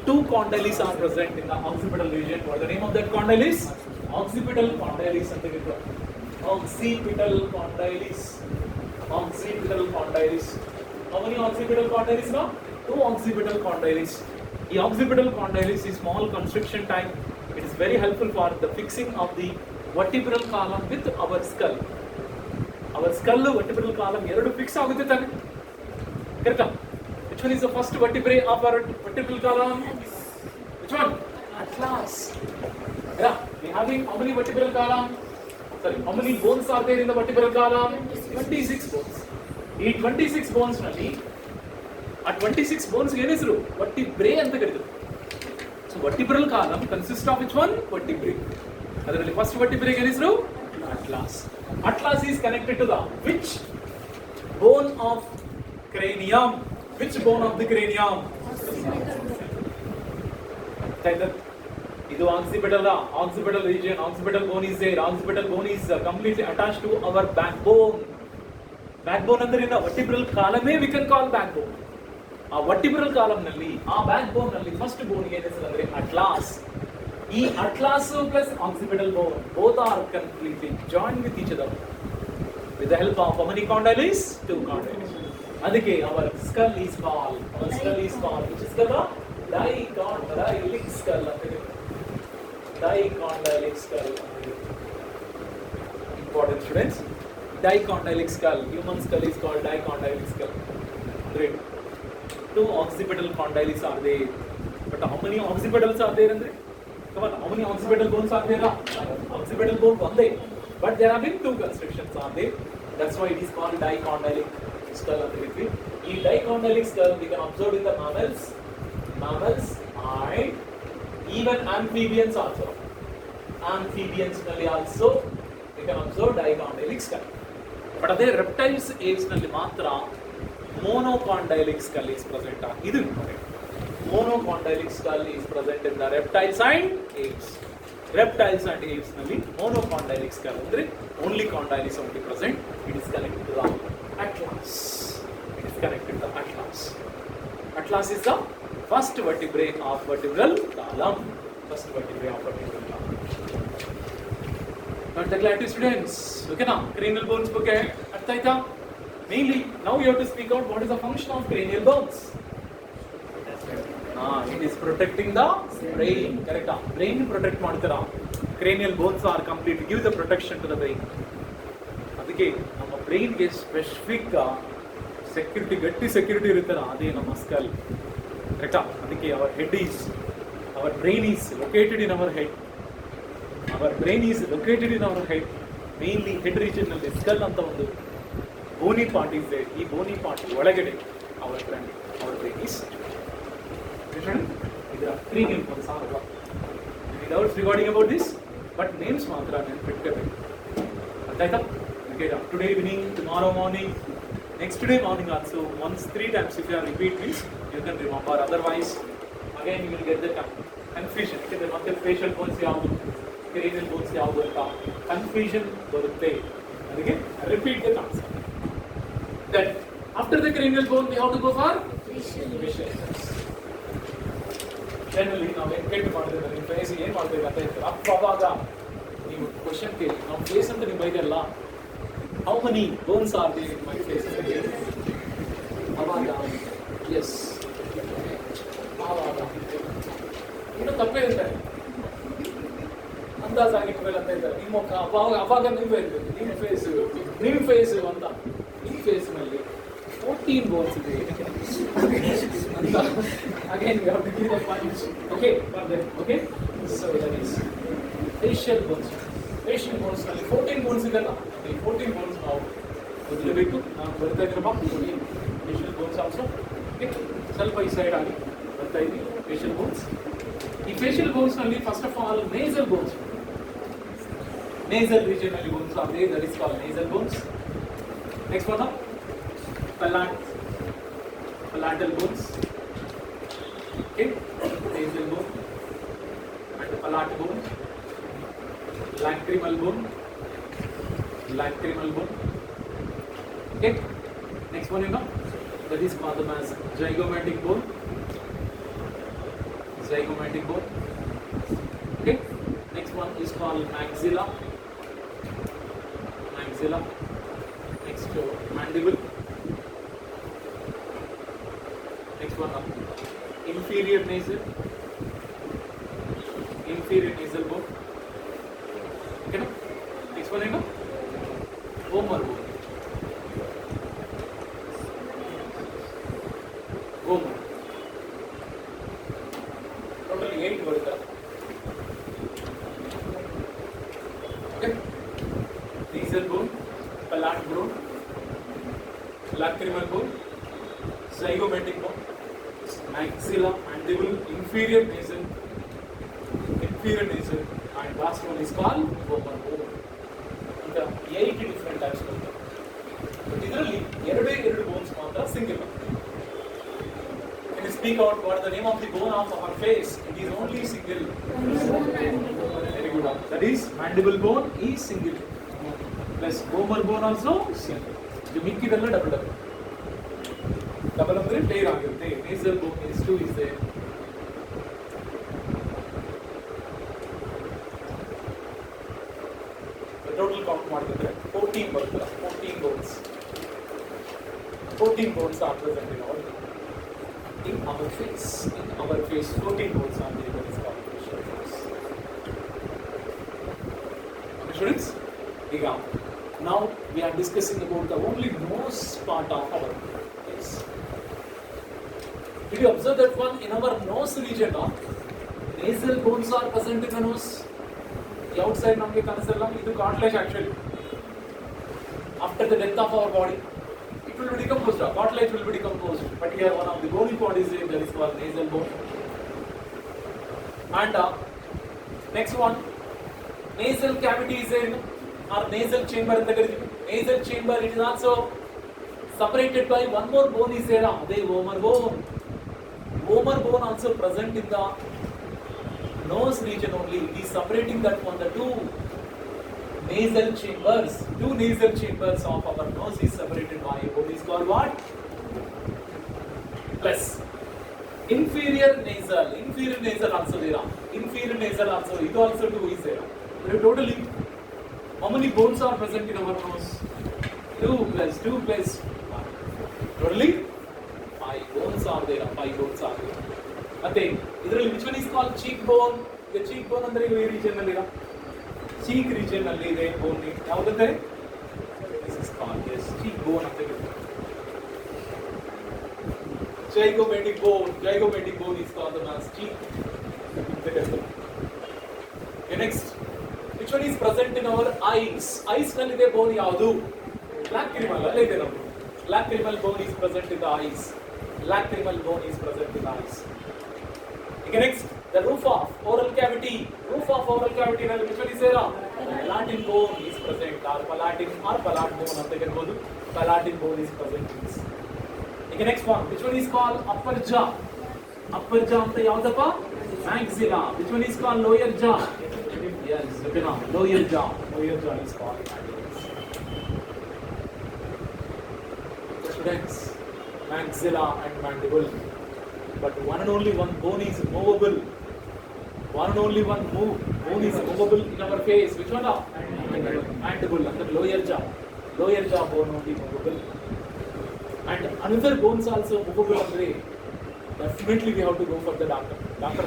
2 condyles are present in the occipital region. What is the name of that condyles? Occipital condyles ಅಂತ ಹೇಳ್ತಾರೆ. Occipital condyles. Occipital condyles. How many occipital condyles now? 2 occipital condyles. The occipital condyles is small constriction type. It is very helpful for the fixing of the vertebral column with our skull. Our skull vertebral column ಎರಡು fix ಆಗುತ್ತೆ ತಾನೆ, ಕರೆಕ್ಟಾ? Which one is the first vertebrae of our vertebral column? Which one? Atlas. Yeah, we having how many vertebral column? Sorry, how many bones are there in the vertebral column? 26 bones. ಈ 26 bones ನಲ್ಲಿ ಆ 26 bones ಏನು ಹೆಸರು? vertebrae ಅಂತ ಕರೀತಾರೆ. So vertebral column consists of which one? Vertebrae. ಅದರಲ್ಲಿ first vertebrae ಏನು ಹೆಸರು? Atlas. Atlas is connected to the which bone of cranium? Which bone of the cranium? ಇದು occipital region. Occipital bone is there. Occipital bone is completely attached to our backbone. Backbone ಅಂದ್ರೆ ಏನು? vertebral column we can call backbone. ಆ vertebral column ನಲ್ಲಿ, ಆ backbone ನಲ್ಲಿ first bone ಏನು ಹೆಸರು ಅಂದ್ರೆ atlas. ಈ atlas plus occipital bone both are completely joined with each other with the help of how many condyles? 2 condyles. ಅದಕ್ಕೆ our skull is called which is called dicondylic skull ಅಂತ ಹೇಳಿ. Dicondylic skull. Important students. Dicondylic skull. Human skull is called dicondylic skull. Great. 2 occipital condyles are there. But how many occipitals are there andre? Come on, how many occipital bones are there? Occipital bone ಒಂದೇ. But there have been 2 constrictions are there. That's why it is called dicondylic skull ಅಂತ ಹೇಳ್ತೀವಿ. ಈ dicondylic skull we can observe in the mammals and even amphibians also. Amphibians ನಲ್ಲಿ also we can observe dicondylic skull. But ಅದೇ reptiles apes ನಲ್ಲಿ ಮಾತ್ರ monocondylic skull is present. ಇದು important. Monocondylic skull is present in the reptiles and apes. Reptiles and apes ನಲ್ಲಿ monocondylic skull ಅಂದ್ರೆ only condyle is only present. It is connected to the atlas. It is connected to the atlas. Atlas is the first vertebrae of vertebral column. First vertebrae of vertebral column. Not the clarity students. Okay now, cranial bones ಬಗ್ಗೆ ಅರ್ಥ ಆಯ್ತಾ? Mainly, now you have to speak out what is the function of cranial bones. It is protecting the brain. Correct? Brain protect ಮಾಡ್ತಾರ. Cranial bones are complete to give the protection to the brain. ಅದಕ್ಕೆ ನಮ್ಮ brain ಗೆ specific security, ಗಟ್ಟಿ security ಇರುತ್ತಲ್ಲ, ಅದೇ ನಮ್ಮ skull. ಕರೆಕ್ಟಾ? ಅದಕ್ಕೆ our brain is located in our head. Our brain is located in our head. Mainly head region ನಲ್ಲಿ ಸ್ಕಲ್ ಅಂತ ಒಂದು ಬೋನಿ ಪಾರ್ಟ್ ಇದೆ. ಈ ಬೋನಿ ಪಾರ್ಟ್ ಒಳಗಡೆ our brain is. ಇದರ cranial bones are. Any doubts regarding about this? But names ಮಾತ್ರ ನೆನಪಿಟ್ಕೋಬೇಕು. ಅರ್ಥ ಆಯ್ತಾ? Okay, today evening, tomorrow morning, next day morning also, once 3 times if you are repeat means you can remember. Otherwise, again you will get the confusion. Because ಮತ್ತೆ facial bones ಯಾವುದು, cranial bones ಯಾವುದು ಅಂತ confusion ಬರುತ್ತೆ. ಅದಕ್ಕೆ repeat the concept. Then after the cranial bone we have to go for facial bones. Generally ನಾವು ಎನ್ಕೇಟ್ ಮಾಡಿದ್ರೆ ನಿಮ್ಮ face ಏನು ಮಾಡ್ಬೇಕು ಅಂತ ಹೇಳ್ತಾರೆ. ಅವಾಗ ನೀವು ಕ್ವಶನ್ ಕೇಳಿ, ನಾವು ಫೇಸ್ ಅಂತ ನೀವು ಬೈದಲ್ಲ, how many bones are there in my face? ಅವಾಗ ಎಸ್, ಅವಾಗ ಇನ್ನೂ ತಪ್ಪೇ ಹೇಳ್ತಾರೆ. ಮುಮ್ತಾಜ್ ಆಗಿಟ್ಮೇಲೆ ಅಂತ ಇದ್ದಾರೆ. ನಿಮ್ಮ ಮುಖ ಅವಾಗ ನಿಮ್ಮ ಫೇಸ್ ಅಂತ ಈ ಫೇಸ್ ನಲ್ಲಿ 14 ಬೋನ್ಸ್ ಇದೆ ಅಂತ. Again we have to give a punch. Okay, further. Okay, so that is facial bones. Facial bones ನಲ್ಲಿ 14 ಬೋನ್ಸ್ ಇದೆಲ್ಲ. ಈ 14 ಬೋನ್ಸ್ ನಾವು ಓದಲೇಬೇಕು. ನಾನು ಬರ್ತಾ ಇದ್ರೆ facial bones also. Okay, ಸ್ವಲ್ಪ ಈ ಸೈಡ್ ಆಗಿ ಬರ್ತಾ ಇದ್ದೀವಿ facial bones. ಈ facial bones ನಲ್ಲಿ first of all nasal bones. Nasal region ನಲ್ಲಿ bones are there, that is called nasal bones. Next one up, palatal bones. Okay, nasal bone and palatal bone, lacrimal bone. Okay, next one you know, that is called as zygomatic bone. Okay, next one is called maxilla. Next mandible. Next one up, inferior nasal bone. Okay, no? Next one you know, vomer bone. Totally 8 ಬರುತ್ತೆ. Okay, nasal bone, palatal bone, lacrimal bone, zygomatic bone, maxilla, mandible, inferior nasal, and last one is called vomer bone. ಈಗ 8 different types ಬರ್ತವೆ. But ಇದರಲ್ಲಿ ಎರಡು bones ಮಾತ್ರ single. Can you speak out what is the name of the bone of our face? It is only single. Very good. That is mandible bone is single. Plus vomer bone also single. ಇದು ಮಿಕ್ಕಿದೆಲ್ಲ double ಅಂದ್ರೆ peer ಆಗಿರುತ್ತೆ. nasal bone is 2 is there. Total count ಮಾಡಿದ್ರೆ 14 ಬರ್ತದೆ. 14 bones are present in our face. 14 bones are there. That is called facial bones. Okay, students, now we are discussing about the only nose part of our face. Did you observe that one? In our nose region, nasal bones are present in the nose. The outside ನಮಗೆ ಕಾಣಿಸಲ್ಲ. ಇದು cartilage actually. After the death of our body, it will be decomposed. Cartilage will be decomposed. But here one of the bony bodies is that is called nasal bone. And next one, nasal cavity is in our nasal chamber. Nasal chamber, it is also separated by one more bone is there. They vomer bone. Vomer bone also present in the nose region only. It is separating that one, the two nasal chambers of our nose is separated by a bone is called what? Plus inferior nasal also there. Inferior nasal also, it also 2 is there. Totally, how many bones are present in our nose? 2 plus 1. Totally 5 bones are there. ಮತ್ತೆ ಇದರಲ್ಲಿ which one is called cheek bone? The cheek bone ಅಂದ್ರೆ ಈ region ನಲ್ಲಿ ಇದೆ. cheek region ನಲ್ಲಿ ಇದೆ ಬೋನ್. ಯಾವುದಂದ್ರೆ this is called cheek bone ಅಂತ ಹೇಳ್ತಾರೆ. zygomatic bone is called as cheek. Okay, next, which one is present in our eyes? Eyes ನಲ್ಲಿ ಇದೆ ಬೋನ್ ಯಾವುದು? lacrimal ಅಲ್ಲಿ ಇದೆ ನಮಗೆ. lacrimal bone is present in the eyes. Okay, next, the roof of oral cavity ನಲ್ಲಿ which one is there? Palatal bone is present. Palatal bone ಅಂತ ಹೇಳ್ಬೋದು. Palatal bone is present in this. Okay, next one, which one is called upper jaw ಅಂತ ಯಾವುದಪ್ಪ? maxilla. Which one is called lower jaw? Yes, okay, now lower jaw is called mandibles. Students, maxilla and mandible, but one and only one bone is movable. Bone is movable in our face. Which one? Mandible. And the lower jaw bone only movable. And another bones also movable. Definitely we have to go for the doctor. Doctor,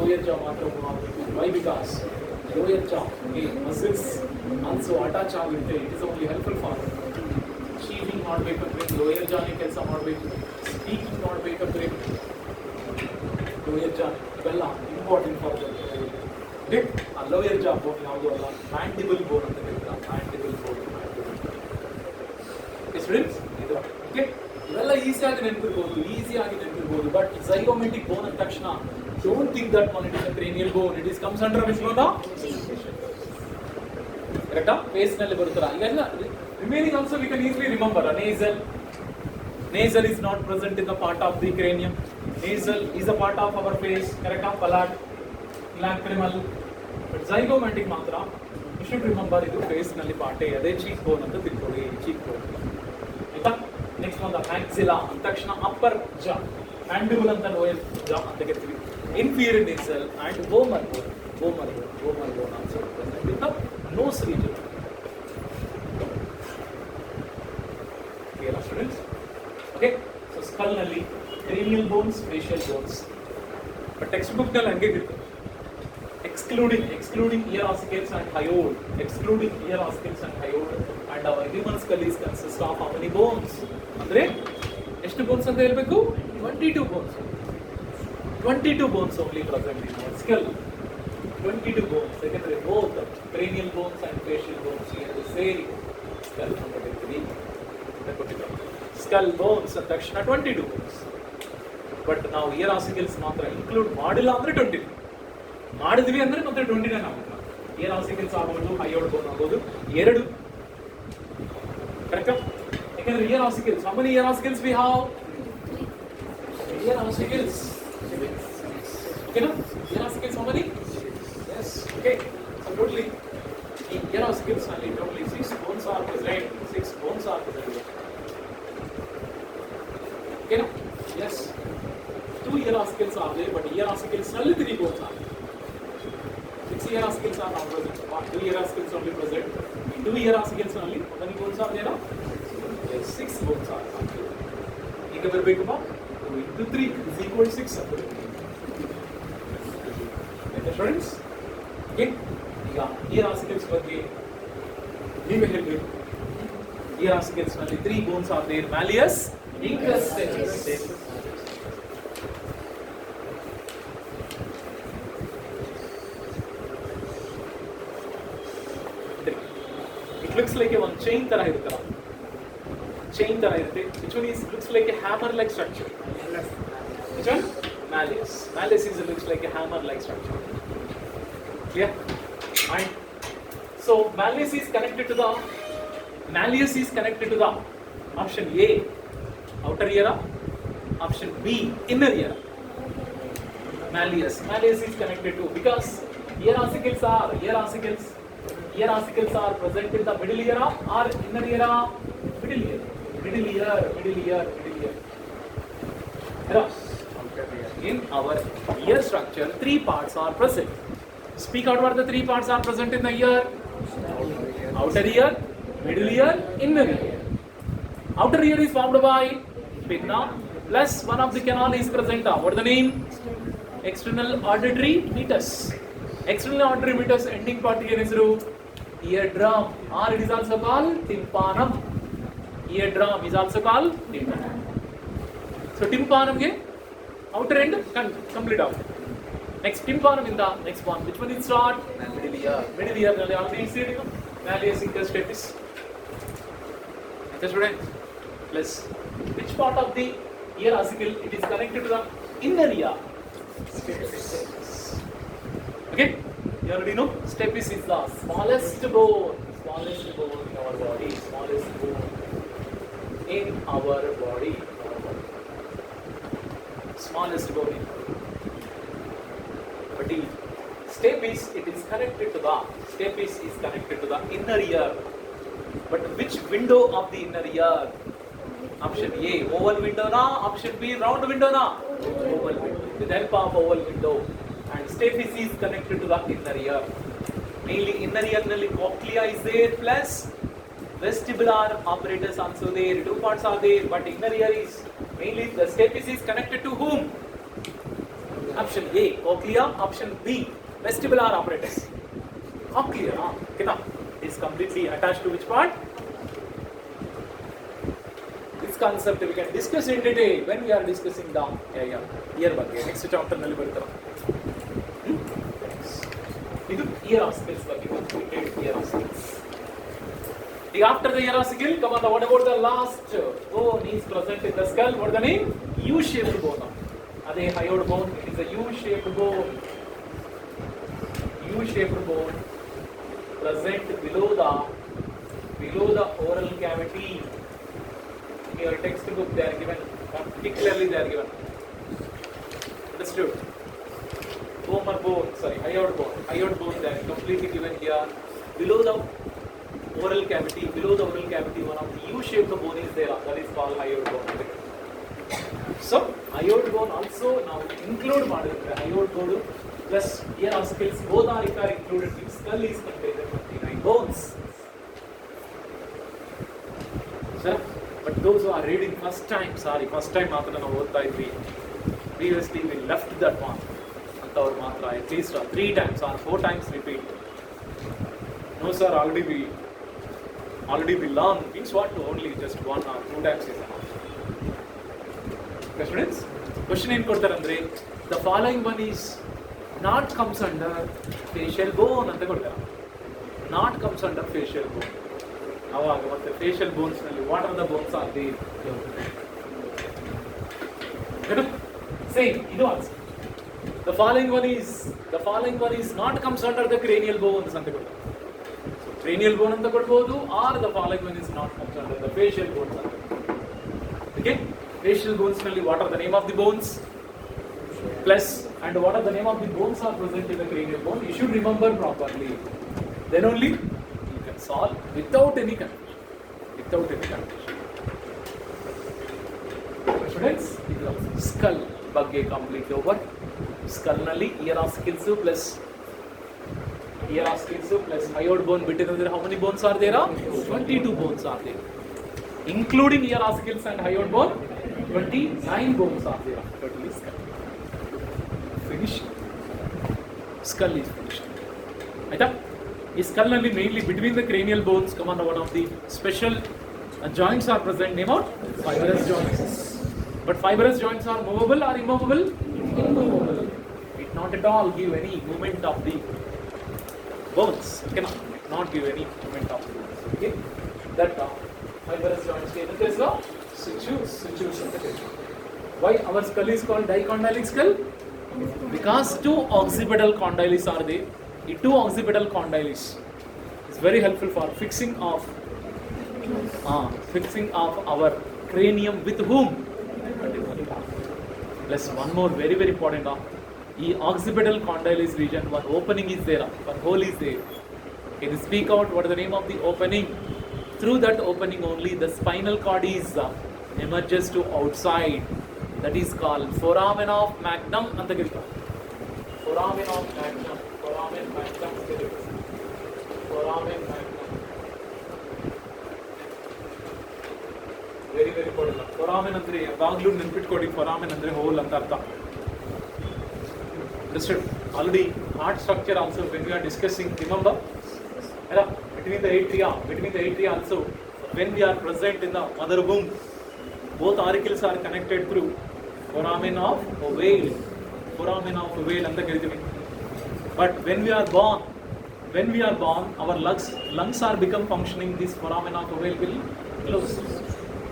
lower jaw ಮಾತ್ರ move ಆಗಬೇಕು. Why? Because lower jaw muscles also attach ಆಗುತ್ತೆ. It is only helpful for achieving ಮಾಡಬೇಕಂದ್ರೆ lower jaw ನೇ ಕೆಲಸ ಮಾಡಬೇಕು. Speaking ಮಾಡಬೇಕಂದ್ರೆ lower jaw ಇವೆಲ್ಲ important for okay. ಆ lower jaw ಬೋನ್ ಯಾವುದು ಅಲ್ಲ, mandible bone ಅಂತ ಕರೀತಾರೆ. mandible bone. Okay students, ಇದು ಓಕೆ. ಇವೆಲ್ಲ ಈಸಿಯಾಗಿ ನೆನಪಿರ್ಬೋದು, ಬಟ್ zygomatic ಬೋನ್ ಅಂದ ತಕ್ಷಣ don't think that one it is a cranial bone. It is comes under which one? Correct? Face ನಲ್ಲಿ ಬರುತ್ತಲ್ಲ ಇವೆಲ್ಲ remaining also we can easily remember. Nasal is not present in the part of the cranium. Nasal is a part of our face. Correct? Palate, lacrimal. But zygomatic ಮಾತ್ರ you should remember ಇದು face ನಲ್ಲಿ part ಅದೇ cheek bone ಅಂತ ತಿಳ್ಕೊಳ್ಳಿ. cheek bone ಆಯ್ತಾ. Next ಒಂದು maxilla ಅಂದ ತಕ್ಷಣ upper jaw, mandible ಅಂತ lower jaw ಅಂತ ಕರಿತೀವಿ. Inferior nasal and vomer bone also present in the nose region. Clear students? Okay, so skull nalli cranial bones, facial bones, but textbook ನಲ್ಲಿ ಹಂಗೆ ಇರುತ್ತೆ. excluding ear ossicles and hyoid, and our human skull is consist of how many bones? ಅಂದ್ರೆ ಎಷ್ಟು bones ಅಂತ ಹೇಳಬೇಕು? 22 bones. 22 bones only present in our skull. 22 bones. Secondary both cranial bones and facial bones here the same skull ಅಂತ ಹೇಳ್ತೀವಿ. skull bones ಅಂತ ತಕ್ಷಣ 22 bones. But ನಾವು year ossicles ಮಾತ್ರ ಇನ್ಕ್ಲೂಡ್ ಮಾಡಿಲ್ಲ ಅಂದ್ರೆ 20. ಮಾಡಿದ್ವಿ ಅಂದ್ರೆ ಮತ್ತೆ 29 ಆಗುತ್ತೆ. ಇಯರ್ ಆಸಿಕಲ್ಸ್ ಆಗಬಹುದು, ಹೈಯೋಡ್ ಬೋನ್ ಆಗಬಹುದು, ಎರಡು. ಕರೆಕ್ಟ್? ಯಾಕಂದ್ರೆ year ossicles, how many ear ossicles we have? Ear ossicles. Okay, no? Ear ossicles how many? Yes. Okay. So totally, in ear ossicles only totally 6 bones are present. 6 bones are present. Okay, no? Yes. 2 ear ossicles are there, but ear ossicles only 3 bones are. 6 ear ossicles are not present. 2 ear ossicles only present. In 2 ear ossicles only, how many bones are there? Yes, 6 bones are. ಈಗ ಬರಬೇಕಪ್ಪ 2 into 3 is equal to 6 ಅಂತ. ಆಯ್ತಾ students? Okay, ಈಗ year ossicles ಬಗ್ಗೆ ನೀವೇ ಹೇಳಬೇಕು. Year ossicles ನಲ್ಲಿ 3 bones are there. malleus, incrustes. It looks like a one chain ತರ ಇರುತ್ತಲ್ಲ, chain ತರ ಇರುತ್ತೆ. Which one is looks like a hammer like structure? Which one? Malleus. Malleus is looks like a hammer like structure. Clear? And so malleus is connected to the option A, outer ear, option B, inner ear. Malleus is connected to, because ear ossicles are present in the middle ear or inner ear? Middle ear. In our ear structure, 3 parts are present. Speak out what the 3 parts are present in the ear. Outer ear, middle ear, inner ear. Outer ear is formed by pinna plus one of the canal is present. What is the name? External auditory meatus. External auditory meatus ending part here is eardrum, or it is also called tympanum. Eardrum is also called tympanum. So tympanum ge outer end complete out. Next tympanum in the next one. Which one is start? Middle ear. Nalli already said malleus incrustes. Okay students. Plus which part of the ear ossicle it is connected to the inner ear? Stapes. Okay. You already know stapes is the smallest bone in our body. Smallest bone in our body. But the stapes is connected to the inner ear. But which window of the inner ear? Option A, oval window na. Option B, round window na. Oval window. With the help of oval window. And stapes is connected to the inner ear. Mainly inner ear nalli cochlea is there plus vestibular apparatus also there. 2 parts are there, but inner ear is mainly the stapes is connected to whom? Option A, cochlea. Option B, vestibular apparatus. Cochlea, okay, is completely attached to which part? This concept we can discuss in detail when we are discussing the ear ಬಗ್ಗೆ next chapter ನಲ್ಲಿ ಬರುತ್ತಲ್ಲ. ಇದು ear ossicles ಬಗ್ಗೆ completed ear ossicles. After the ear ossicle, come on, what about the last bone is present in the skull? What is the name? U-shaped bone. That is hyoid bone. It is a U-shaped bone. U-shaped bone present below the oral cavity. In your textbook they are given, particularly they are given. Understood? Hyoid bone. Hyoid bone they are completely given here. Below the oral cavity, one of the U-shaped bone is there. That is called hyoid bone. So hyoid bone also now include hyoid bone plus ear ossicles, both are included. The skull is contained 29 bones. Sir, but those who are reading first time ಮಾತ್ರ ನಾವು ಓದ್ತಾ ಇದ್ವಿ. Previously we left that one. ಅಂತವ್ರು ಮಾತ್ರ at least 3 times or 4 times repeat. No sir, already we learn means what? Only just 1 or 2 times is enough. Okay, students, question ಏನು ಕೊಡ್ತಾರೆ ಅಂದ್ರೆ the following one is not comes under facial bone ಅಂತ ಕೊಡ್ತಾರೆ. Not comes under facial bone. ಅವಾಗ ಮತ್ತೆ facial bones ನಲ್ಲಿ what are the bones are there? Same, ಇದು answer. The following one is not comes under the cranial bones ಅಂತ ಕೊಡ್ತಾರೆ. Cranial bone ಅಂತ ಕೊಡಬಹುದು or the following one is not comes under the facial bones ಅಂತ. Okay, facial bones ನಲ್ಲಿ what are the name of the bones plus and what are the name of the bones are present in the cranial bone, you should remember properly, then only you can solve without any confusion. Students, skull ಬಗ್ಗೆ completely over. Skull ನಲ್ಲಿ ear ossicles plus hyoid bone ಬಿಟ್ಟಿದ್ರೆ how many bones are there? 22 bones are there, including ear ossicles and hyoid bone. 29 bones are there. Totally finished. Skull is finished. ಆಯ್ತಾ? ಈ skull ನಲ್ಲಿ mainly between the cranial bones come on one of the special joints are present, name out fibrous joints. But fibrous joints are movable or immovable? Immovable. It not at all give any movement of the bones. It cannot not give any movement of the bones. Okay? That fibrous joints is the situs. Why our skull is called dicondylic skull? Because 2 occipital condyles are there. The 2 occipital condyles is very helpful for fixing of our cranium with whom? Plus one more very important. The occipital condylis region, one opening is there, one hole is there. Can you speak out what is the name of the opening? Through that opening only the spinal cord is emerges to outside. That is called foramen of magnum anta kariತಾರೆ. Foramen magnum. Very important. Foramen ಅಂದ್ರೆ ಯಾವಾಗಲೂ ನೆನಪಿಟ್ಕೊಳ್ಳಿ, foramen ಅಂದ್ರೆ hole ಅಂತ ಅರ್ಥ. Understood? Already heart structure also when we are discussing, remember? Between the atria also, when we are present in the mother womb, both auricles are connected through foramen of ovale. ಅಂತ ಕರಿತೀವಿ. But when we are born, our lungs are become functioning. This foramen of ovale will close.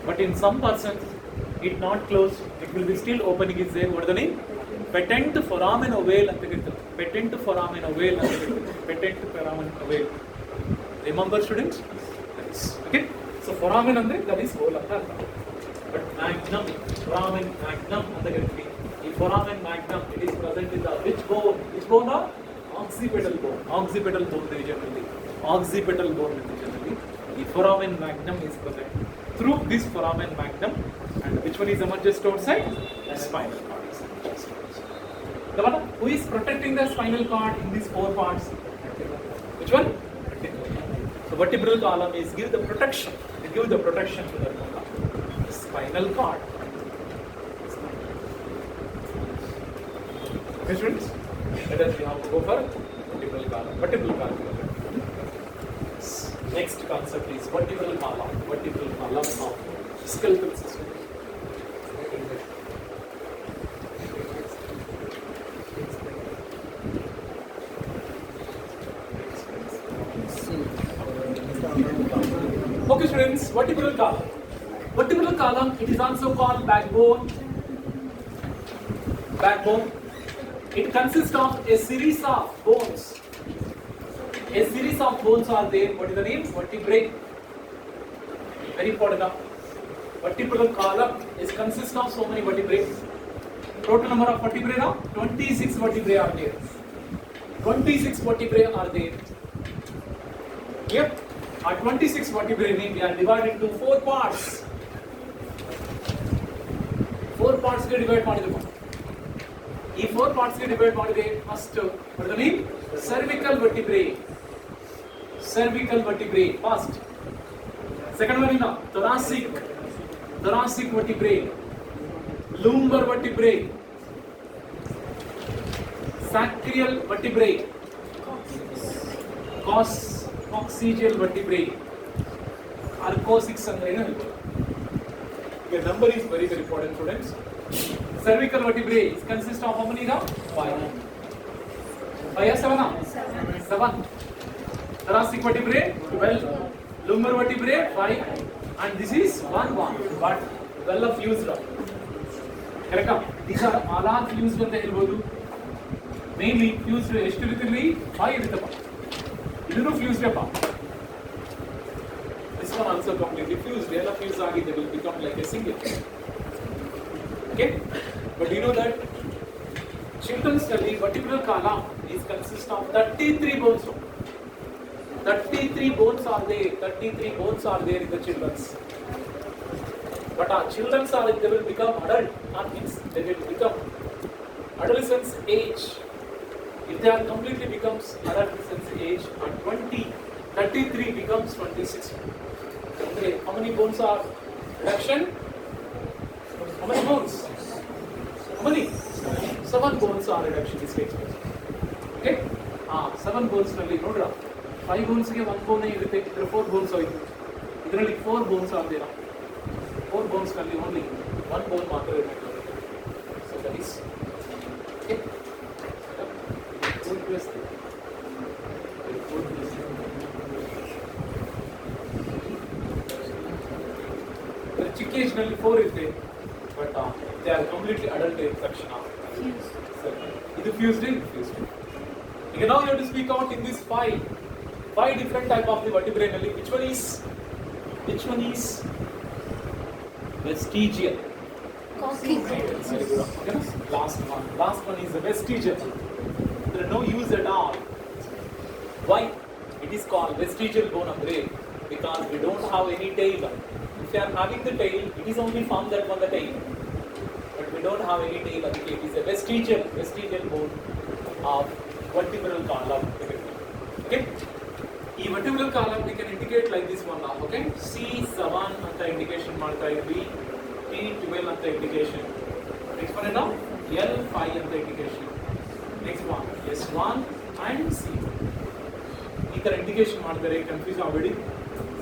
But in some persons, it not closed. It will be still opening. Is there? What is the name? Patent foramen ovale ಅಂತ ಕರಿತಾರೆ. Patent foramen ovale. Remember, students? Yes. Okay. So foramen ಅಂದ್ರೆ that is whole ಅಂತ ಅರ್ಥ. But foramen magnum ಅಂತ ಕರಿತೀವಿ. ಈ foramen magnum it is present in the which bone? Occipital bone region ಅಲ್ಲಿ. The foramen magnum is present. Through this foramen magnum, and which one is emerges outside? The spinal cord is emerges outside. Who is protecting the spinal cord in these 4 parts? Which one? So vertebral column is give the protection. They give the protection to the spinal cord. Okay, students? Let us now go for vertebral column. Vertebral column. Next concept is vertebral column. Vertebral column of skeletal system. Okay, students, vertebral column. Vertebral column, it is also called backbone. Backbone. It consists of a series of bones. A series of bones are there. What is the name? Vertebrae. Very important. Vertebral column is consists of so many vertebrae. Total number of vertebrae now 26 vertebrae are there. 26 vertebrae are there. Here, our 26 vertebrae we are divided into 4 parts. 4 parts get divided ಮಾಡಿದ್ರು. ಈ 4 parts ಗೆ divide ಮಾಡಿದ್ರೆ first what is the name? Cervical vertebrae. Cervical vertebrae first. Second one is thoracic vertebrae. Lumbar vertebrae. Sacral vertebrae. Coccygeal vertebrae. Arcosics ಅಂದ್ರೆ ಏನು ಹೇಳ್ಬೋದು? The number is very important, students. Cervical vertebrae consists of how many now? 5. 5 or 7? 7. Thoracic vertebrae 12. Lumbar vertebrae 5. And this is 1. But 12 fused. Correct? These are all fused ಅಂತ ಹೇಳ್ಬೋದು. Mainly fused ಎಷ್ಟು ರೀತಿಯಲ್ಲಿ 5 ಇರುತ್ತಪ್ಪ. ಇದನ್ನು fused ಅಪ್ಪ. This one also completely fused. ಎಲ್ಲ fused ಆಗಿ they will become like a single. Okay? But you know that children's study vertebral column is consist of 33 bones. 33 bones are there. 33 bones are there in the children's. But our children's are they will become adult. That means they will become adolescence age. If they are completely becomes adolescence age at 20, 33 becomes 26. Okay, how many bones are reduction? How many bones? How many? 7 bones are reduction this stage. Okay? 7 bones ನಲ್ಲಿ ನೋಡ್ರಾ 5 bones ಗೆ 1 bone ಇರುತ್ತೆ. ಇದರ 4 bones ಹೋಯ್ತು. ಇದರಲ್ಲಿ 4 bones are there. 4 bones ನಲ್ಲಿ only 1 bone ಮಾತ್ರ ಇರುತ್ತೆ. So that is okay. ಚಿಕ್ಕ ಏಜ್ ನಲ್ಲಿ 4 ಇರುತ್ತೆ. But they are completely adult in section of fused. ಇದು fused. Okay, now you have to speak out in this 5 different type of the vertebrae. Which one is vestigial? Okay. Last one is the vestigial. There are no use at all. Why? It is called vestigial bone ಅಂದ್ರೆ because we don't have any tail. If you are having the tail, it is only formed that on the tail. But we don't have any tail. It is a vestigial bone of vertebral column. Okay? ಈ vertebral column we can indicate like this one now. Okay? C7 ಅಂತ indication ಮಾಡ್ತಾ ಇದ್ವಿ. T12 ಅಂತ indication. Next one is now L5 ಅಂತ indication. Next one S1 and C. ಈ ತರ indication ಮಾಡಿದರೆ confuse ಆಗಬೇಡಿ.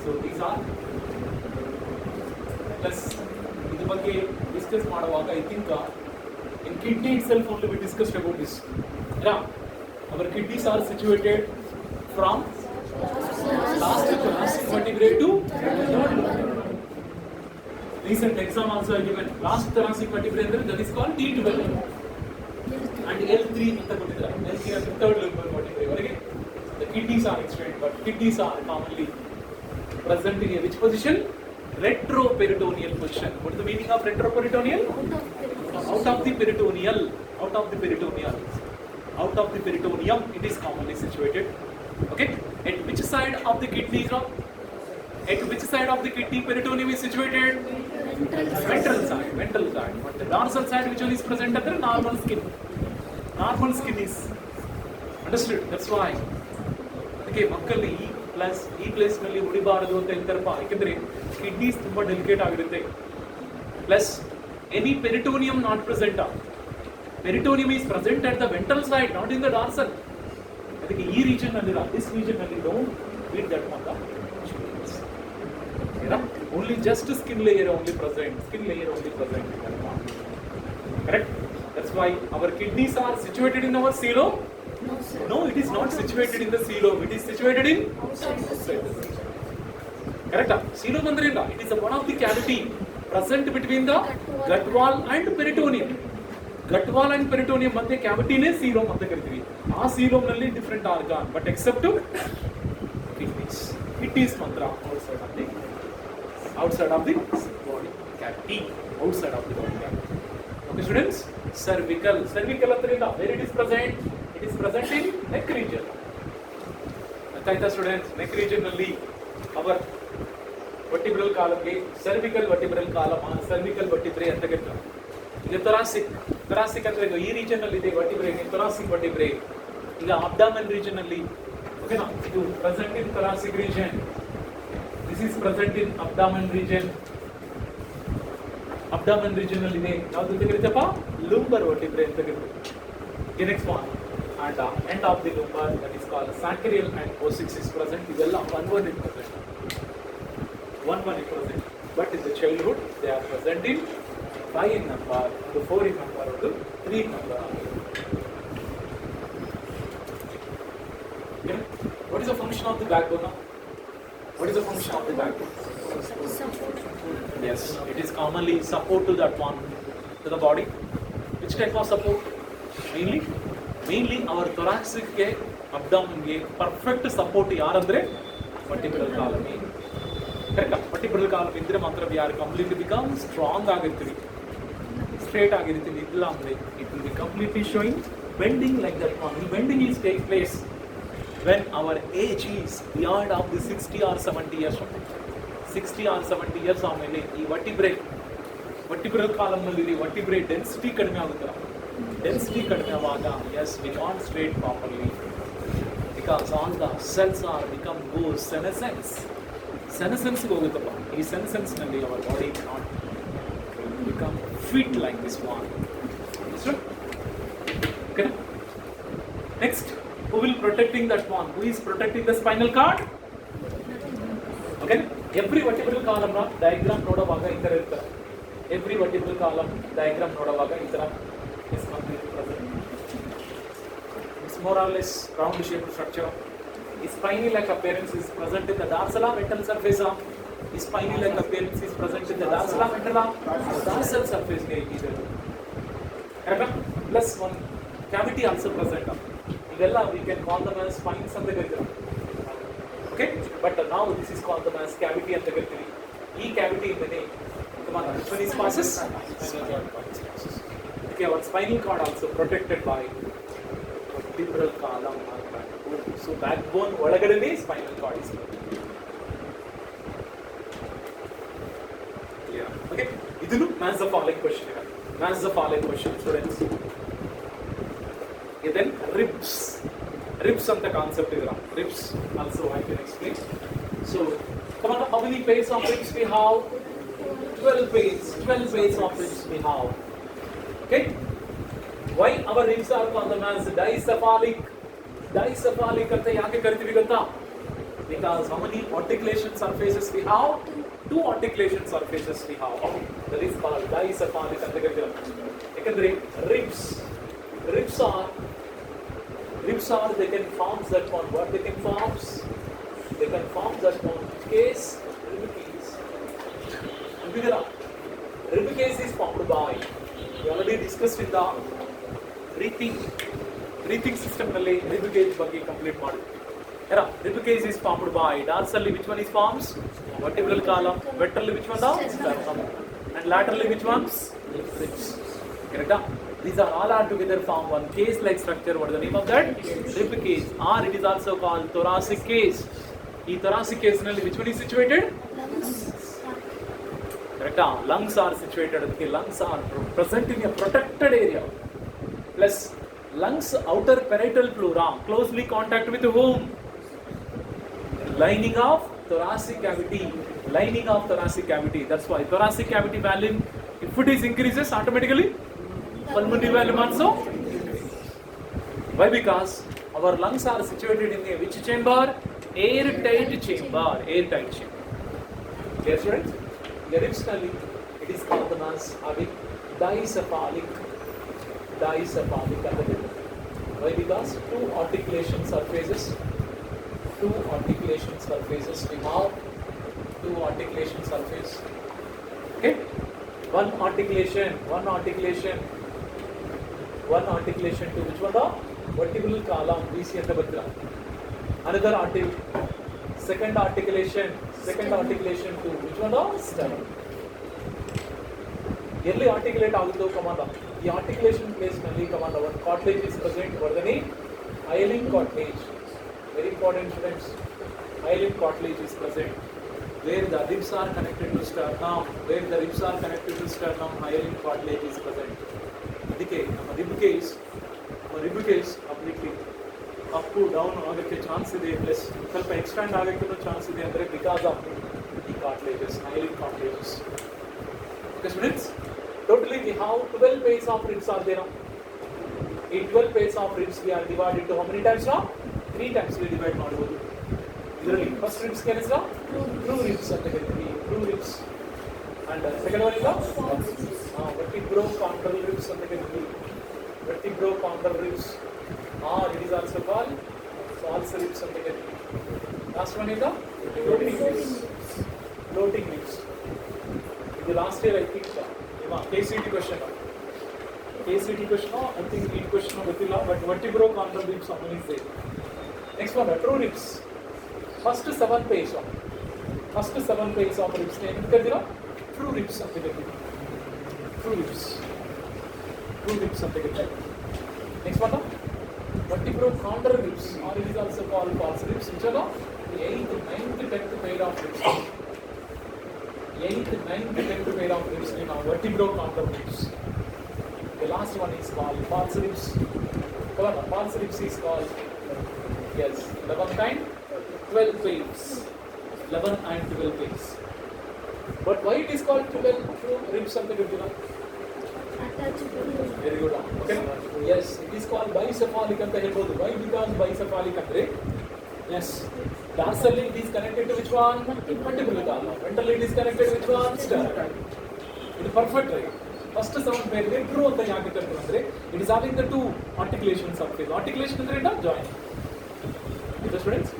So these are plus ಇದ್ರ ಬಗ್ಗೆ ಡಿಸ್ಕಸ್ ಮಾಡುವಾಗ I think in kidney it self only we discussed about this. Our kidneys are situated from last thoracic vertebrae to recent exam also I given. Last thoracic vertebrae that is called T12 and L3 ಅಂತ ಕೊಟ್ಟಿದ್ದಾರೆ. L3 ಅಂದ್ರೆ third lumbar vertebrae ವರೆಗೆ the kidneys are extended, but kidneys are commonly present in which position? Retroperitoneal position. What is the meaning of retroperitoneal? Out of the peritoneal. Out of the peritoneum it is commonly situated. Okay? At which side of the kidney is up? At which side of the kidney peritoneum is situated? Ventral side. But the dorsal side which one is present at the normal skin. Normal skin is. Understood? That's why. Okay, ಮಕ್ಕಳಲ್ಲಿ ಈ place ನಲ್ಲಿ ಉಳಿಬಾರದು ಅಂತ ಹೇಳ್ತಾರಪ್ಪ. ಯಾಕಂದ್ರೆ kidneys ತುಂಬಾ delicate ಆಗಿರುತ್ತೆ. Plus any peritoneum not present Peritoneum is present at the ventral side, not in the dorsal. ಅದಕ್ಕೆ ಈ region ಅಲ್ಲಿ ದಿಸ್ ರೀಜನ್ ಅಲ್ಲಿ don't read that one the only just skin layer only present in that one. Correct? That's why our kidneys are situated in our coelom. No, it is not situated in the coelom, it is situated in outside the coelom. Correct? Coelom andre illa, it is one of the cavity present between the gut wall and peritoneum. Gut wall and peritoneum madhye cavity ne coelom anta kariತೀವಿ. ಆ coelom ನಲ್ಲಿ different organ, but except kidneys. Kidneys ಮಾತ್ರ outside of the body cavity, outside of the body cavity. Okay students, cervical ಅಂದ್ರೆ ಇಲ್ಲ, where it is present? It is present in neck region. ಗೊತ್ತಾಯ್ತಾ students? neck region ನಲ್ಲಿ our vertebral column ಗೆ cervical vertebral column, cervical vertebrae ಅಂತ ಕರೀತಾರೆ. ಇದು thoracic ಅಂದ್ರೆ ಈ ರೀಜನ್ ಅಲ್ಲಿ ಇದೆ vertebrae, thoracic vertebrae. ಈಗ abdomen region ಅಲ್ಲಿ ಓಕೆನಾ, ಇದು present in thoracic region. This is present in abdomen region. Abdomen region ಅಲ್ಲಿ ಇದೆ ಯಾವುದು ಅಂತ ಕರೀತಪ್ಪ? lumbar vertebrae ಅಂತ ಕರೀತಾರೆ. Okay, next one. And end of the lumbar, that is called sacral and coccyx is present. ಇದೆಲ್ಲ one is present. One is present. But in the childhood, they are present in 5 in number, to 4 in number, to 3 in number. Okay. What is the function of the backbone now? What is the function of the backbone? Yes, it is commonly support to that one, to the body. Which type of support? Mainly our thoracic ಗೆ abdomen ಗೆ perfect support ಯಾರಂದ್ರೆ vertebral column. ಕರೆಕ್ಟಾ? vertebral column ಇದ್ರೆ ಮಾತ್ರ we are completely become strong ಆಗಿರ್ತೀವಿ, straight ಆಗಿರ್ತೀವಿ. ಇಲ್ಲ ಅಂದ್ರೆ it will be completely showing bending like that one. The bending is take place when our age is beyond of the 60 or 70 years. 60 or 70 years ಆಮೇಲೆ ಈ vertebral column ನಲ್ಲಿ vertebrae density ಕಡಿಮೆ ಆಗುತ್ತೆ. Density ಕಡಿಮೆ ಆವಾಗ yes we can't straight properly because all the cells are become goes senescence ಗೆ ಹೋಗುತ್ತಪ್ಪ. ಈ senescence ನಲ್ಲಿ our body cannot become fit like this one. Understood? Okay. Next, who will protecting that one? Who is protecting the spinal cord? Okay. Every vertebral column na diagram ನೋಡುವಾಗ ಈ ತರ ಇರುತ್ತೆ. Every vertebral column diagram ನೋಡುವಾಗ ಈ ತರ is completely present. It's more or less round shaped structure. The spiny like appearance is present in the dorsal ventral surface. The spiny like appearance is present in the dorsal ventral dorsal surface. Correct? Plus one cavity also present. Idella we can call them as spines anta kariತಾರೆ. Okay, but now this is called them as cavity anta kariತೀವಿ. ಈ cavity ಇಂದನೇ which one is passes? Okay, our spinal cord also protected by vertebral column or backbone. So backbone ಒಳಗಡೆನೇ spinal cord is. Yeah. Okay, ಇದನ್ನು mass the following question ಇದೆ. Mass the following question students. Okay, then ribs ಅಂತ concept ಇದರ. Ribs also I can explain. So come on, how many pairs of ribs we have? 12 pairs of ribs we have. Okay, why our ribs are called as dicephalic ಅಂತ ಯಾಕೆ ಕರಿತೀವಿ ಗೊತ್ತಾ? Because how many articulation surfaces we have? 2 articulation surfaces we have. That is called dicephalic ಅಂತ ಕರಿತೀವಿ. ಯಾಕಂದ್ರೆ ribs are they can form that one. What they can form that one. Case rib case. Rib case is formed by, we already discussed in the breathing system ನಲ್ಲಿ rib cage ಬಗ್ಗೆ complete ಮಾಡಿದ್ವಿ. Rib cage is formed by dorsally which one is forms? Vertebral column. Ventrally which one? Sternum. And laterally which ones? Ribs. Correct? These are all are together form one case like structure. What is the name of that? Rib cage, or it is also called thoracic cage. In thoracic cage ನಲ್ಲಿ which one is situated? Correct? Lungs are situated. Okay, lungs are present in a protected area. Plus lungs outer parietal pleura closely contact with whom? Lining of thoracic cavity. That's why thoracic cavity volume, if it is increases automatically Pulmonary volume also increase. Why? Because our lungs are situated in a which chamber? Airtight chamber. Airtight chamber. Clear, students? Additionally, it is called as having dicephalic. Dicephalic at the middle. Why? Because two articulation surfaces. Two articulation surfaces. We have two articulation surface. Okay? One articulation to which one? The vertebral column, BC and the Bhadra. Another second articulation to which one? The sternum. Early articulate aguto command. The articulation place only command. One cartilage is present. What is the name? Hyaline cartilage. Very important, students. Hyaline cartilage is present. Where the ribs are connected to sternum, hyaline cartilage is present. Adike, ನಮ್ಮ rib case completely up down ಆಗಕ್ಕೆ chance ಇದೆ, plus ಸ್ವಲ್ಪ extend ಆಗಕ್ಕೆ chance ಇದೆ ಅಂದ್ರೆ because of the cartilages, hyaline cartilages. Okay, students, totally we have 12 pairs of ribs are there. In 12 pairs of ribs we are divided into how many times now? 3 times we divide ಮಾಡಬಹುದು. ಇದರಲ್ಲಿ first ribs ಏನಿದೆ? True ribs ಅಂತ ಹೇಳ್ತೀವಿ. True ribs. And second one is vertebrochondral ribs ಅಂತ ಹೇಳ್ತೀವಿ. Vertebrochondral ribs. Or it is also called false ribs ಅಂತ ಹೇಳ್ತೀವಿ. Last one is the floating ribs. Floating ribs. The last year I think KCT question. I think read question ಗೊತ್ತಿಲ್ಲ, but vertebrochondral ribs something is there. Next one, true ribs. First 7 pairs of ribs name ಕರೆದಿರಾ? True ribs ಅಂತ ಹೇಳ್ತೀವಿ. True ribs ಅಂತ ಹೇಳ್ತೀವಿ. Next one, vertebrochondral ribs, or it is also called false ribs, which are the 8th, 9th, 10th pair of ribs. 8th, 9th, 10th pair of ribs in our vertebrochondral ribs. The last one is called false ribs. False ribs is called 11 kind, 12 pairs. 11 and 12 pairs. But why it is called 12 true ribs ಅಂತ ಗೊತ್ತಿಲ್ಲ? Very good. Okay. Yes, it is called bicephalic ಅಂತ ಹೇಳ್ಬೋದು. Why? Because bicephalic ಅಂದ್ರೆ yes, dorsally it is connected to which one? Vertebral column. Ventrally it is connected to which one? Sternum. It is perfect, right? First 7 pair ಗೆ true ಅಂತ ಯಾಕೆ ಕರೀತಾರೆ ಅಂದ್ರೆ it is having the 2 articulation surface. Articulation ಅಂದ್ರೆ ಏನು? Joint. Okay, students.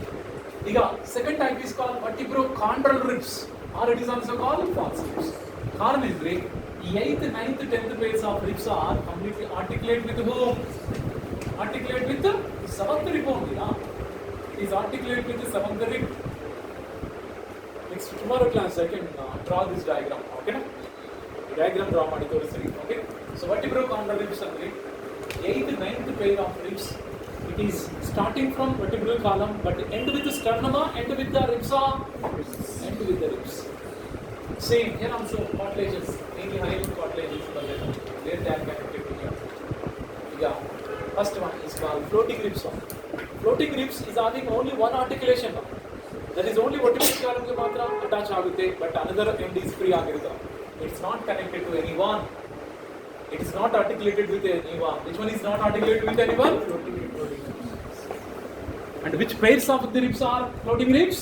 ಈಗ second type is called vertebrochondral ribs, or it is also called false ribs. ಕಾರಣ ಅಂದ್ರೆ ಈ 8th, 9th, 10th pairs of ribs are completely articulate with whom? Articulate with the 7th rib only. It is articulate with the 7th rib. Next tomorrow class I can draw this diagram. Okay? Diagram draw ಮಾಡಿ ತೋರಿಸ್ತೀನಿ. Okay? So vertebrochondral ribs ಅಂದ್ರೆ 8th, 9th pair of ribs. It is starting from vertebral column, but end with the sternum, end with the ribs. Same here also cartilages, mainly hyaline cartilages, where they are connected together. Yeah. First one is called floating ribs. Floating ribs is having only one articulation. That is only vertebral column ke matra attach agutte, but another end is free ಆಗಿರುತ್ತೆ. It's not connected to anyone. It is not articulated with anyone. Which one is not articulated with anyone? Floating ribs. And which pairs of the ribs are floating ribs?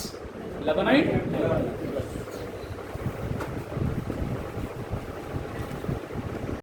11 and 11.